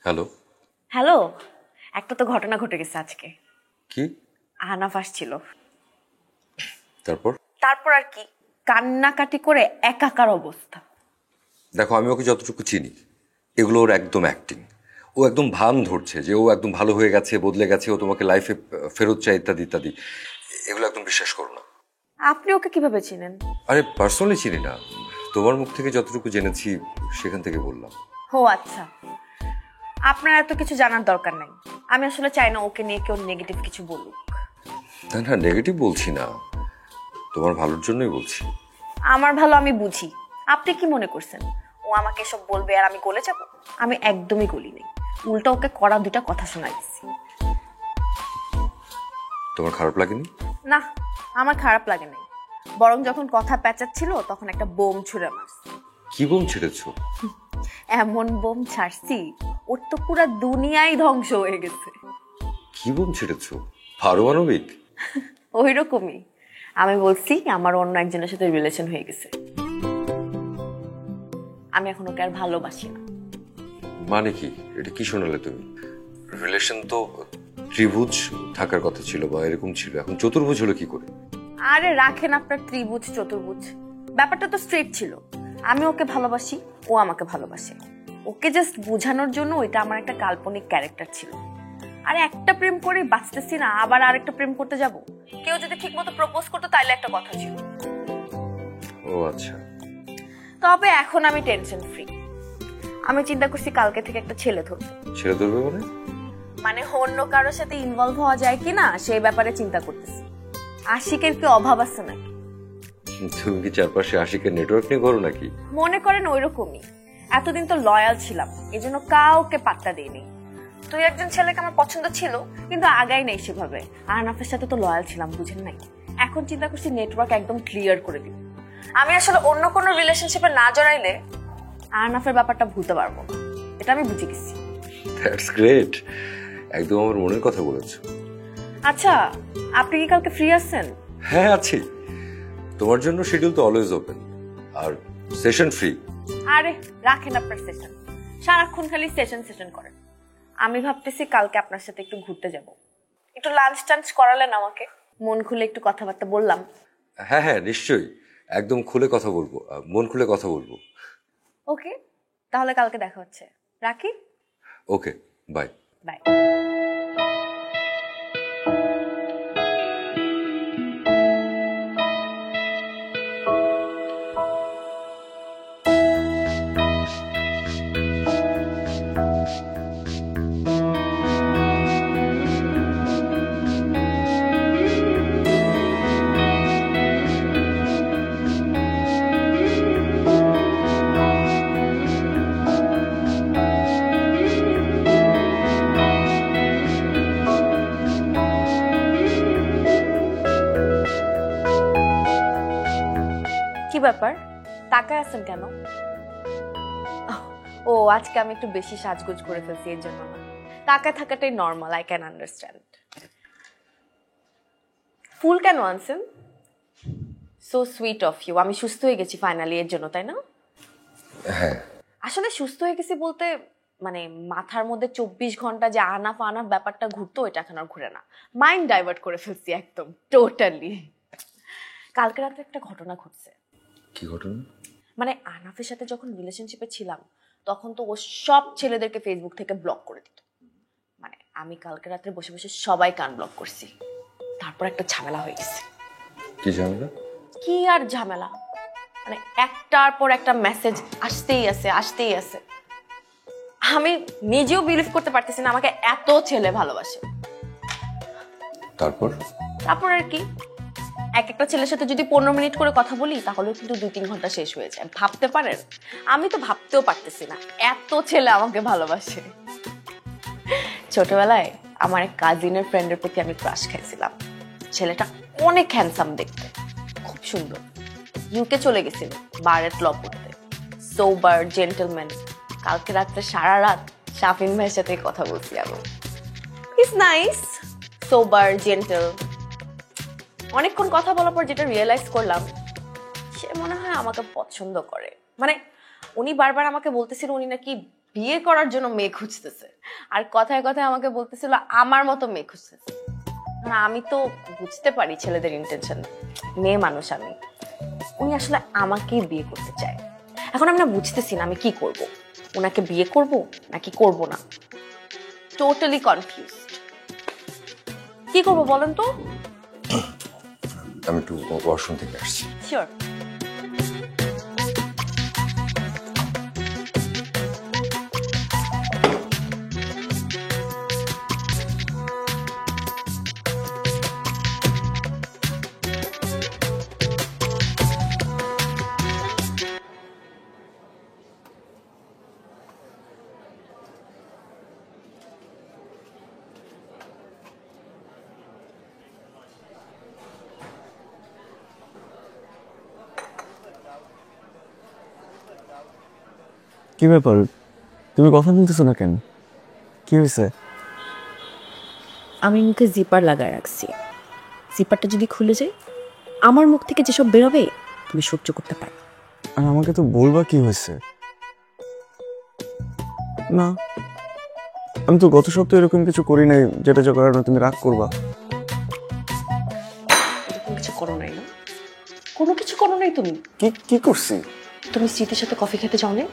হ্যালো। হ্যালো, একটা তো ঘটনা ঘটে গেছে আজকে। কি? আহনাফ আসছিল। তারপর? তারপর আর কি, কান্নাকাটি করে একাকার অবস্থা। দেখো, আমি ওকে যতটুকু চিনি, এগুলো ওর একদম অ্যাক্টিং। ও একদম ভান ধরছে যে ও একদম ভালো হয়ে গেছে, বদলে গেছে, ও তোমাকে লাইফে ফেরত চায় ইত্যাদি ইত্যাদি। এগুলো একদম বিশ্বাস করো না। আপনি ওকে কিভাবে চিনেন? আরে পার্সোনালি চিনি না, তোমার মুখ থেকে যতটুকু জেনেছি সেখান থেকে বললাম। ও আচ্ছা, আপনার এত কিছু জানার দরকার নাই। আমি আসলে চাই না ওকে নিয়ে কেউ নেগেটিভ কিছু বলুক। না না, নেগেটিভ বলছি না, তোমার ভালোর জন্যই বলছি। আমার ভালো আমি বুঝি। আপনি কি মনে করছেন ও আমাকে এসব বলবে আর আমি গলে যাব? আমি একদমই গলি নেই, উল্টো ওকে কড়া দুটা কথা শোনা দিচ্ছি। তোমার খারাপ লাগেনি? না, আমার খারাপ লাগে নাই, বরং যখন কথা প্যাঁচাচ্ছিল তখন একটা বোম ছুঁড়ে মারছি। কি বোম ছেড়েছো? এমন বোম ছাড়ছি ওর তো পুরো দুনিয়াই ধ্বংস হয়ে গেছে। কি বোম ছেড়েছো? পারমাণবিক? ওই রকমই। আমি বলছি আমার অন্য একজনের সাথে রিলেশন হয়ে গেছে, আমি এখন ওকে আর ভালোবাসি না। মানে কি? এটা কি শোনালে তুমি? রিলেশন তো ত্রিভুজ থাকার কথা ছিল বা এরকম ছিল, এখন চতুর্ভুজ হলো কি করে? আরে রাখেন আপনার ত্রিভুজ চতুর্ভুজ, ব্যাপারটা তো স্ট্রেট ছিল। আমি ওকে ভালোবাসি, ও আমাকে ভালোবাসে। ওকে জাস্ট বোঝানোর জন্য ওইটা আমার একটা কাল্পনিক ক্যারেক্টার ছিল। আরে একটা প্রেম করে বাঁচতেছি না, আবার আরেকটা প্রেম করতে যাব? কেউ যদি ঠিকমতো প্রপোজ করতো তাইলে একটা কথা ছিল। ও আচ্ছা। তবে এখন আমি টেনশন ফ্রি। আমি চিন্তা করছি কালকে থেকে একটা ছেলে ধরবো। ছেলে ধরবে মানে? মানে অন্য কারোর সাথে ইনভলভ হওয়া যায় কিনা সেই ব্যাপারে চিন্তা করতেছি। আশিকের কি অভাব আছে নাকি? তুমি কি চারপাশে আশিকের নেটওয়ার্ক নিয়ে ঘোরো নাকি? মনে করেন ওইরকমই। এতদিন তো লয়াল ছিলাম, এই জন্য কাউকে পাত্তা দিইনি। তুই একজন ছেলেকে আমার পছন্দ ছিল, কিন্তু আগাই নেই সেভাবে। আহনাফের সাথে তো লয়াল ছিলাম, বুঝেন নাই? এখন চিন্তা করছি নেটওয়ার্ক একদম ক্লিয়ার করে দিব। আমি আসলে অন্য কোনো রিলেশনশিপে না জড়াইলে আহনাফের ব্যাপারটা ভুলতে পারবো না, এটা আমি বুঝে গেছি। দ্যাটস গ্রেট, একদম আমার মনের কথা বলেছো। আচ্ছা, আপনি কি কালকে ফ্রি আছেন? হ্যাঁ আছি, তোমার জন্য শিডিউল তো অলওয়েজ ওপেন, আর সেশন ফ্রি। আরে রাখেন আপনার সেশন, সারাক্ষণ খালি সেশন সেশন করেন। আমি ভাবতেছি কালকে আপনার সাথে একটু ঘুরতে যাব, একটু লাঞ্চ টাঞ্চ করালেন আমাকে, মন খুলে একটু কথাবার্তা বললাম। হ্যাঁ হ্যাঁ নিশ্চয়ই, একদম খুলে কথা বলবো, মন খুলে কথা বলবো। ওকে, তাহলে কালকে দেখা হচ্ছে, রাখি। ওকে, বাই বাই। ব্যাপার, তাকায় আছেন কেন? ও আজকে আমি একটু বেশি সাজগোজ করে ফেলছি, এর জন্য না। তাকায় থাকাটাই নর্মাল, আই ক্যান আন্ডারস্ট্যান্ড। ফুল কেন আনছেন? So sweet of you. আমি সুস্থ হয়ে গেছি ফাইনালি, এর জন্য, তাই না? হ্যাঁ, আসলে সুস্থ হয়ে গেছি বলতে মানে মাথার মধ্যে 24 ঘন্টা যে আনাফ আনাফ ব্যাপারটা ঘুরতো, ওইটা এখন আর ঘুরে না। মাইন্ড ডাইভার্ট করে ফেলছি একদম টোটালি। কালকে রাতে একটা ঘটনা ঘটছে। কি ঘটনা? মানে আনাফের সাথে যখন রিলেশনশিপে ছিলাম তখন তো ও সব ছেলেদেরকে ফেসবুক থেকে ব্লক করে দিত। মানে আমি কালকে রাতে বসে বসে সবাই কান ব্লক করছি। তারপর একটা ঝামেলা হয়ে গেছে। কি ঝামেলা? কি আর ঝামেলা, মানে একটার পর একটা মেসেজ আসতেই আছে। আমি নিজেও বিলিভ করতে পারতেছি না আমাকে এত ছেলে ভালোবাসে। তারপর আর কি, একটা ছেলের সাথে যদি 15 মিনিট করে কথা বলি তাহলেও কিন্তু 2-3 ঘন্টা শেষ হয়ে যায়। ভাবতে পারেন? আমি তো ভাবতেও পারতেছি না এত ছেলে আমাকে ভালোবাসে। ছোটবেলায় আমার এক কাজিনের ফ্রেন্ডের প্রতি আমি ক্রাশ খাইছিলাম। ছেলেটা অনেক হ্যান্ডসাম দেখতে, খুব সুন্দর। ইউকে চলে গেছিল বারেট ল পড়তে। সোবার, জেন্টলম্যান। কালকে রাত্রে সারা রাত শাফিন ভাইয়ের সাথে কথা বলছি আমি। Is nice, sober, gentle. অনেকক্ষণ কথা বলার পর যেটা রিয়েলাইজ করলাম, সে মনে হয় আমাকে পছন্দ করে। মানে উনি বারবার আমাকে বলতেছিল উনি নাকি বিয়ে করার জন্য মেয়ে খুঁজতেছে, আর কথায় কথায় আমাকে বলতেছিল আমার মতো মেয়ে খুঁজতেছে। আমি তো বুঝতে পারি ছেলেদের ইন্টেনশন, মেয়ে মানুষ আমি। উনি আসলে আমাকেই বিয়ে করতে চায়। এখন আমি না বুঝতেছি না আমি কি করব, ওনাকে বিয়ে করব নাকি করব না। Totally confused. কি করব বলেন তো? আমি একটু ওয়াশরুম থেকে আসছি। শিওর। কি ব্যাপার, তুমি কথা বলতেছো না কেন? কি হয়েছে? আমি মুখে জিপার লাগায় রাখছি। জিপারটা যদি খুলে যায় আমার মুখ থেকে যেসব বেরোবে তুমি সহ্য করতে পারো। আর আমাকে তো বলবা কি হয়েছে? না, আমি তো গত সপ্তাহে এরকম কিছু করি নাই যেটা যে কারণে তুমি রাগ করবা। এরকম কিছু করো নাই না? কোনো কিছু করো নাই তুমি? কি করছি? তুমি স্মৃতির সাথে কফি খেতে যাও না?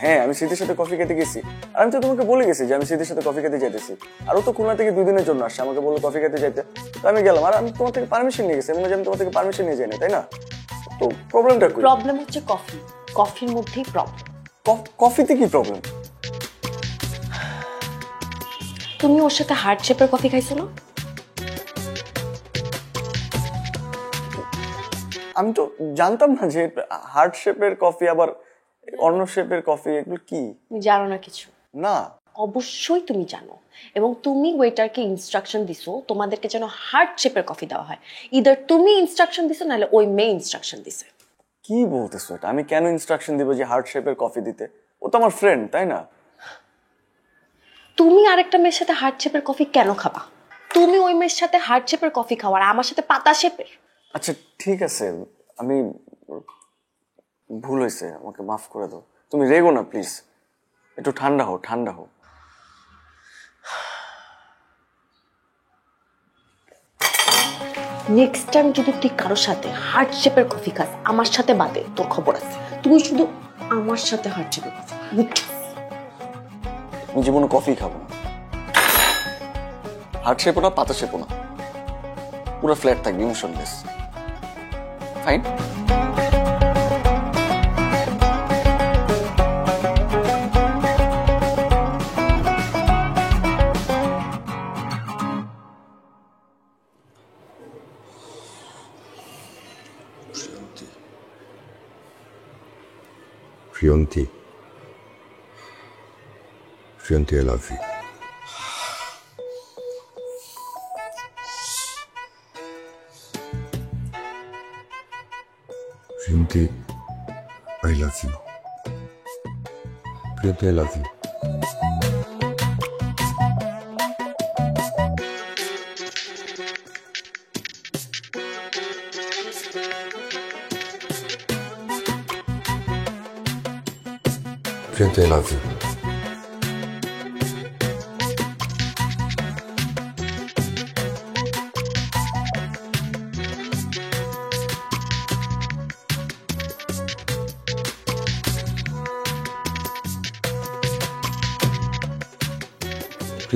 হ্যাঁ, আমি স্মৃতির সাথে কফি খেতে গেছি। আর আমি তো তোমাকে বলে গেছি যে আমি স্মৃতির সাথে কফি খেতে যাইতেছি। আর ও তো খুলনা থেকে 2 দিনের জন্য আসছে, আমাকে বললো কফি খেতে যাইতে। তো আমি গেলাম, আর আমি তোমার থেকে পারমিশন নিয়ে গেছি। আমি তোমার থেকে পারমিশন নিয়ে যাইনি, তাই না? তো প্রবলেমটা কি? প্রবলেম হচ্ছে কফি। কফির মধ্যেই প্রবলেম। কফিতে কি প্রবলেম? তুমি ওর সাথে হার্ট শেপের কফি খাইছো না? আমি তো জানতাম না যে হার্ট শেপের কফি আবার অন্য শেপের কফি, এগুলো কি? তুমি জানো না কিছু? না। অবশ্যই তুমি জানো, এবং তুমি ওয়েটারকে ইনস্ট্রাকশন দিছো তোমাদেরকে যেন হার্ট শেপের কফি দেওয়া হয়। ইদার তুমি ইনস্ট্রাকশন দিছো নাহলে ওই মেয়ে ইনস্ট্রাকশন দিছে। কি বলতেছো এটা? আমি কেন ইনস্ট্রাকশন দিব যে হার্ট শেপের কফি দিতে? ও তো আমার ফ্রেন্ড, তাই না? তুমি আরেকটা মেয়ের সাথে হার্ট শেপের কফি কেন খাবা? তুমি ওই মেয়ের সাথে হার্ট শেপের কফি খাও আর আমার সাথে পাতা শেপের। আচ্ছা ঠিক আছে, আমি ভুল হয়েছে, আমাকে মাফ করে দাও। তুমি রেগো না প্লিজ, একটু ঠান্ডা হও, ঠান্ডা হও। নেক্সট টাইম যদি তুই কারোর সাথে হার্ট শেপের কফি খাস, আমার সাথে বাদে, তোর খবর আছে। তুই শুধু আমার সাথে হার্ট শেপের কফি। আমি জীবনে কফি খাবো না। হার্ট শেপও না, পাতা শেপও না, পুরো ফ্ল্যাট থাকবে, emotionless. Fine. Priyanti, Priyanti, I love you. Priyoti I love you. Priyoti I love you. Priyoti I love you.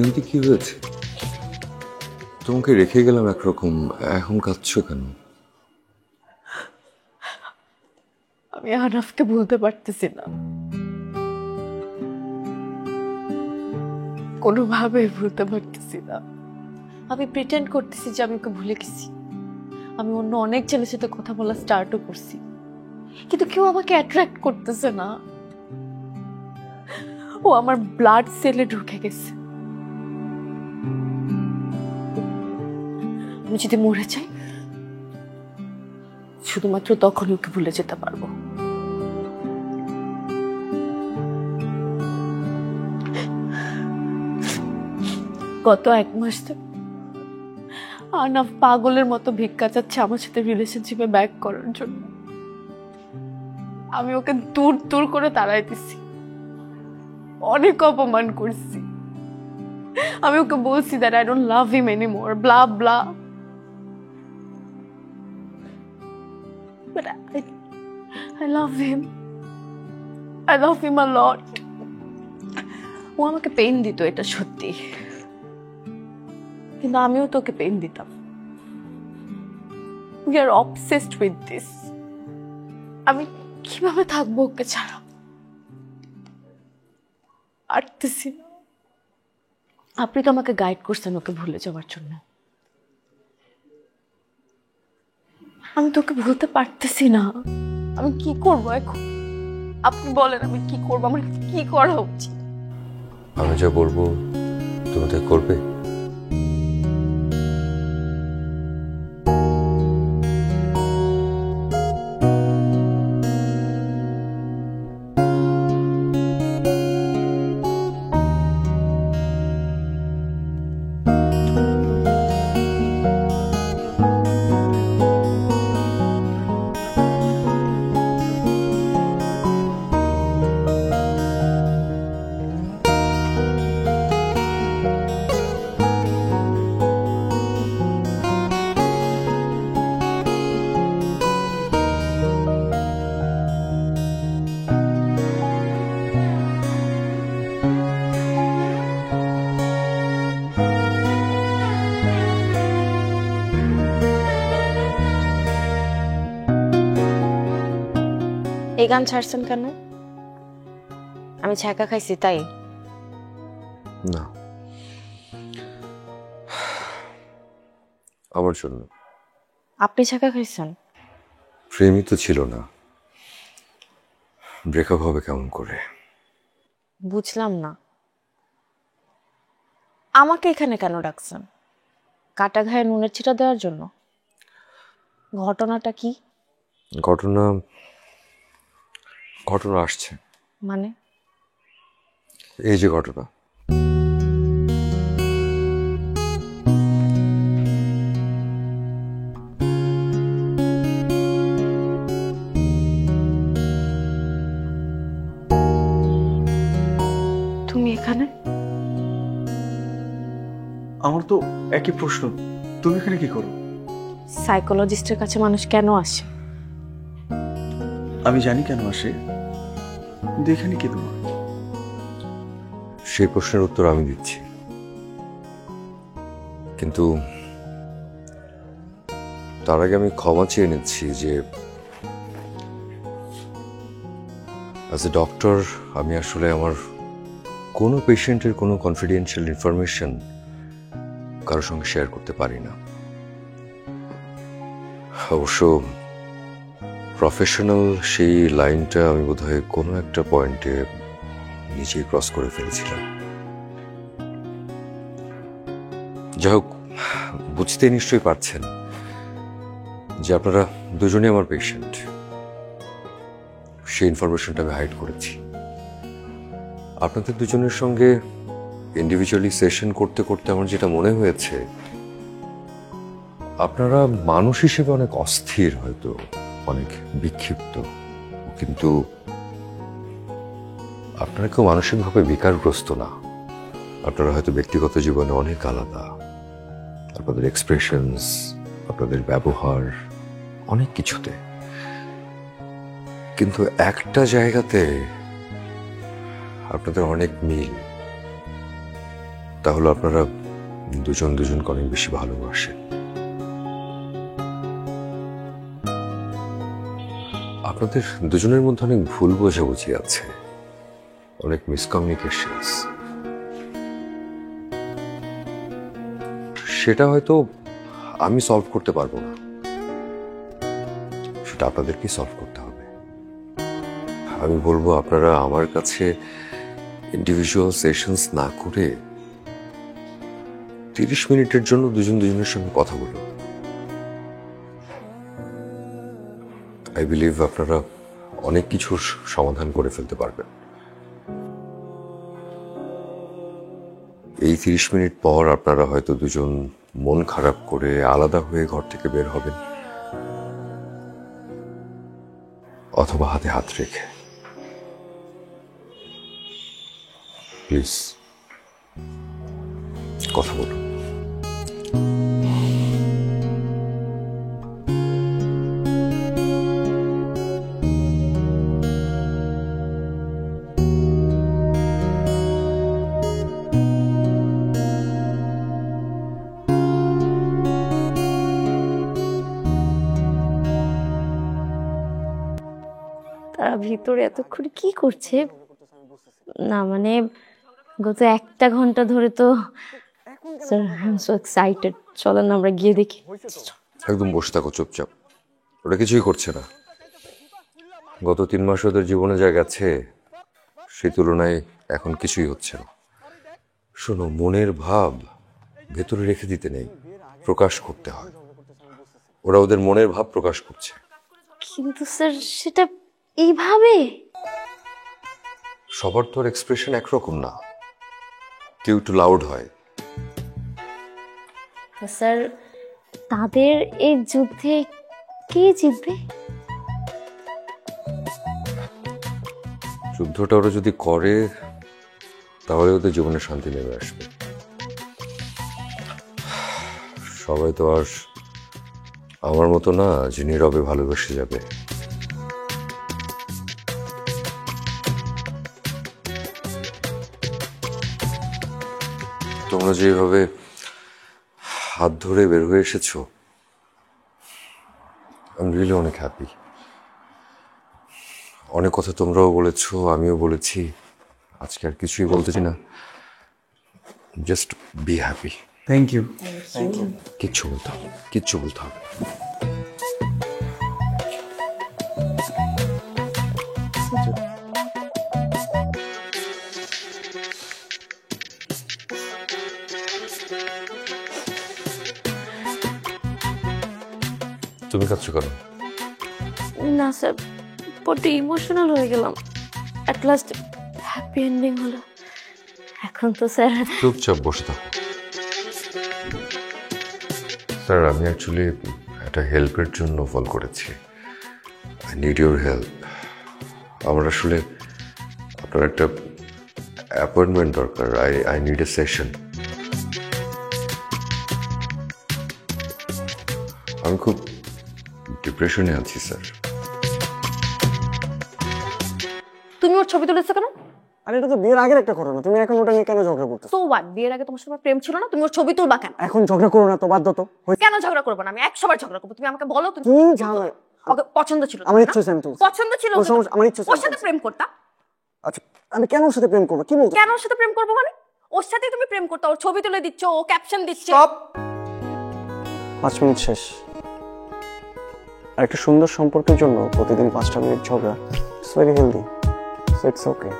Priyoti কি হয়েছে? তোমাকে রেখে গেলাম একরকম, এখন কাঁদছো কেন? আমি আনাফকে ভুলতে পারতেছি না, কোনোভাবে ভুলতে পারতেছি না। আমি প্রিটেন্ড করতেছি যে আমি ওকে ভুলে গেছি। আমি অন্য অনেক ছেলের সাথে কথা বলা স্টার্টও করছি, কিন্তু কেউ আমাকে অ্যাট্রাক্ট করতেছে না। ও আমার ব্লাড সেলে ঢুকে গেছে। আমি যদি মরে যাই শুধুমাত্র তখনই ওকে ভুলে যেতে পারবো। গত 1 মাস ধরে আনাফ পাগলের মতো ভিক্ষা চাচ্ছে আমার সাথে রিলেশনশিপে ব্যাক করার জন্য। আমি ওকে দূর দূর করে তাড়াই দিছি, অনেক অপমান করছি। আমি ওকে বলছি that I don't love him anymore, blah blah. But I love him. I love him a lot. ও আমাকে পেইন দিত, এটা সত্যি, কিন্তু আমিও তোকে পেইন দিতাম। We are obsessed with this. আমি কিভাবে থাকবো ওকে ছাড়া? পারতেছি না। আপনি তো আমাকে গাইড করছেন ওকে ভুলে যাওয়ার জন্য। আমি তোকে ভুলতে পারতেছি না। আমি কি করব এখন? আপনি বলেন আমি কি করব? আমার কি করা উচিত? আমি যা বলবো তুমি তাই করবে? এই গান ছাড়ছেন কেন? আমি ছ্যাঁকা খাইছি তাই? না, আমার জন্য। আপনি ছ্যাঁকা খাইছেন? প্রেমই তো ছিল না, ব্রেকআপ হবে কেমন করে? বুঝলাম না, আমাকে এখানে কেন ডাকছেন? কাটা ঘায়ে নুনের ছিটা দেওয়ার জন্য? ঘটনাটা কি? ঘটনা আসছে। মানে? এই যে ঘটনা। তুমি এখানে? আমার তো একই প্রশ্ন, তুমি এখানে কি করো? সাইকোলজিস্টের কাছে মানুষ কেন আসে? আমি জানি কেন আসে, কিন্তু এখানে কি তোমার? সেই প্রশ্নের উত্তর আমি দিচ্ছি, কিন্তু তার আগে আমি ক্ষমা চেয়ে নিচ্ছি যে অ্যাজ এ ডক্টর আমি আসলে আমার কোনো পেশেন্টের কোনো কনফিডেন্সিয়াল ইনফরমেশন কারোর সঙ্গে শেয়ার করতে পারি না। অবশ্য প্রফেশনাল সেই লাইনটা আমি বোধহয় কোনো একটা পয়েন্টে নিজেই ক্রস করে ফেলেছিলাম। যাই হোক, বুঝতে নিশ্চয়ই পারছেন যে আপনারা দুজনেই আমার পেশেন্ট। সেই ইনফরমেশনটা আমি হাইড করেছি। আপনাদের দুজনের সঙ্গে ইন্ডিভিজুয়ালি সেশন করতে করতে আমার যেটা মনে হয়েছে, আপনারা মানুষ হিসেবে অনেক অস্থির, হয়তো অনেক বিক্ষিপ্ত, কিন্তু আপনারা কেউ মানসিকভাবে বিকারগ্রস্ত না। আপনারা হয়তো ব্যক্তিগত জীবনে অনেক আলাদা, আপনাদের এক্সপ্রেশনস, আপনাদের ব্যবহার, অনেক কিছুতে, কিন্তু একটা জায়গাতে আপনাদের অনেক মিল। তাহলে আপনারা দুজন দুজনকে অনেক বেশি ভালোবাসেন। আপনাদের দুজনের মধ্যে অনেক ভুল বোঝাবুঝি আছে, অনেক মিসকমিউনিকেশনস। সেটা হয়তো আমি সলভ করতে পারবো না, সেটা আপনাদেরকেই সলভ করতে হবে। আমি বলবো আপনারা আমার কাছে ইন্ডিভিজুয়াল সেশনস না করে 30 মিনিটের জন্য দুজন দুজনের সঙ্গে কথা বলুন। আই বিলিভ আপনারা অনেক কিছুর সমাধান করে ফেলতে পারবেন। এই 30 মিনিট পর আপনারা হয়তো দুজন মন খারাপ করে আলাদা হয়ে ঘর থেকে বের হবেন, অথবা হাতে হাত রেখে। প্লিজ কথা বলুন। তারা ভিতরে এতক্ষণ কি করছে? না মানে গত 1 ঘন্টা ধরে তো sir I am so excited. চলেন না আমরা গিয়ে দেখি। একদম বসে থাকো চুপচাপ, ওরা কিছুই করছে না। গত 3 মাস ওদের জীবনে যা গেছে সেই তুলনায় এখন কিছুই হচ্ছে না। শোনো, মনের ভাব ভেতরে রেখে দিতে নেই, প্রকাশ করতে হয়। ওরা ওদের মনের ভাব প্রকাশ করছে। কিন্তু স্যার সেটা এইভাবে সবার তো এক্সপ্রেশন একরকম না, কেউ একটু লাউড হয়। স্যার তাদের এই যুদ্ধে কে জিতবে? যুদ্ধটা ওরা যদি করে তাহলে ওদের জীবনে শান্তি নেমে আসবে। সবাই তো আর আমার মতো না যে নীরবে ভালোবেসে যাবে। তোমরা যেভাবে হাত ধরে বের হয়ে এসেছো, আমি রিয়েলি অনেক হ্যাপি। অনেক কথা তোমরাও বলেছো, আমিও বলেছি। আজকে আর কিছুই বলতেছি না, just be happy. Thank you. কিচ্ছু বলতে হবে, কিচ্ছু বলতে হবে। তুমি কাঁদছো কেন? না স্যার, বড্ড ইমোশনাল হয়ে গেলাম। অ্যাট লাস্ট হ্যাপি এন্ডিং হলো। এখন তো স্যার চুপচাপ বসে থাকো। স্যার, আমি অ্যাকচুয়ালি একটা হেল্পের জন্য ফোন করেছি। I need your help. আমার আসলে আপনার একটা অ্যাপয়েন্টমেন্ট দরকার। I need a session. আমি খুব ডিপ্রেশনে আছি স্যার। তুমি ওর ছবি তুলেছো কেন? আরে এটা তো বিয়ের আগের একটা ঘটনা, তুমি এখন ওটা নিয়ে কেন ঝগড়া করতেছো? So what? বিয়ের আগে তোমার সাথে প্রেম ছিল না? তুমি ওর ছবি তুলবা কেন? এখন ঝগড়া করো না তো, বাধ্য তো। কেন ঝগড়া করবো না? আমি 100 বার ঝগড়া করবো। তুমি আমাকে বলো তুমি কি ঝামেলা? ওকে পছন্দ ছিল? আমার ইচ্ছে হচ্ছে আমি তুলছি। পছন্দ ছিল? ওর সমস্যা, আমার ইচ্ছে হচ্ছে ওর সাথে প্রেম করতা? আচ্ছা, আমি কেন ওর সাথে প্রেম করবো? কি বলছো? কেন ওর সাথে প্রেম করবো মানে? ওর সাথেই তুমি প্রেম করতা। ওর ছবি তুলে দিচ্ছ, ও ক্যাপশন দিচ্ছে। স্টপ। 5 মিনিট শেষ। আর একটা সুন্দর সম্পর্কের জন্য প্রতিদিন 5টা মিনিট ঝগড়া, it's very healthy, so it's okay.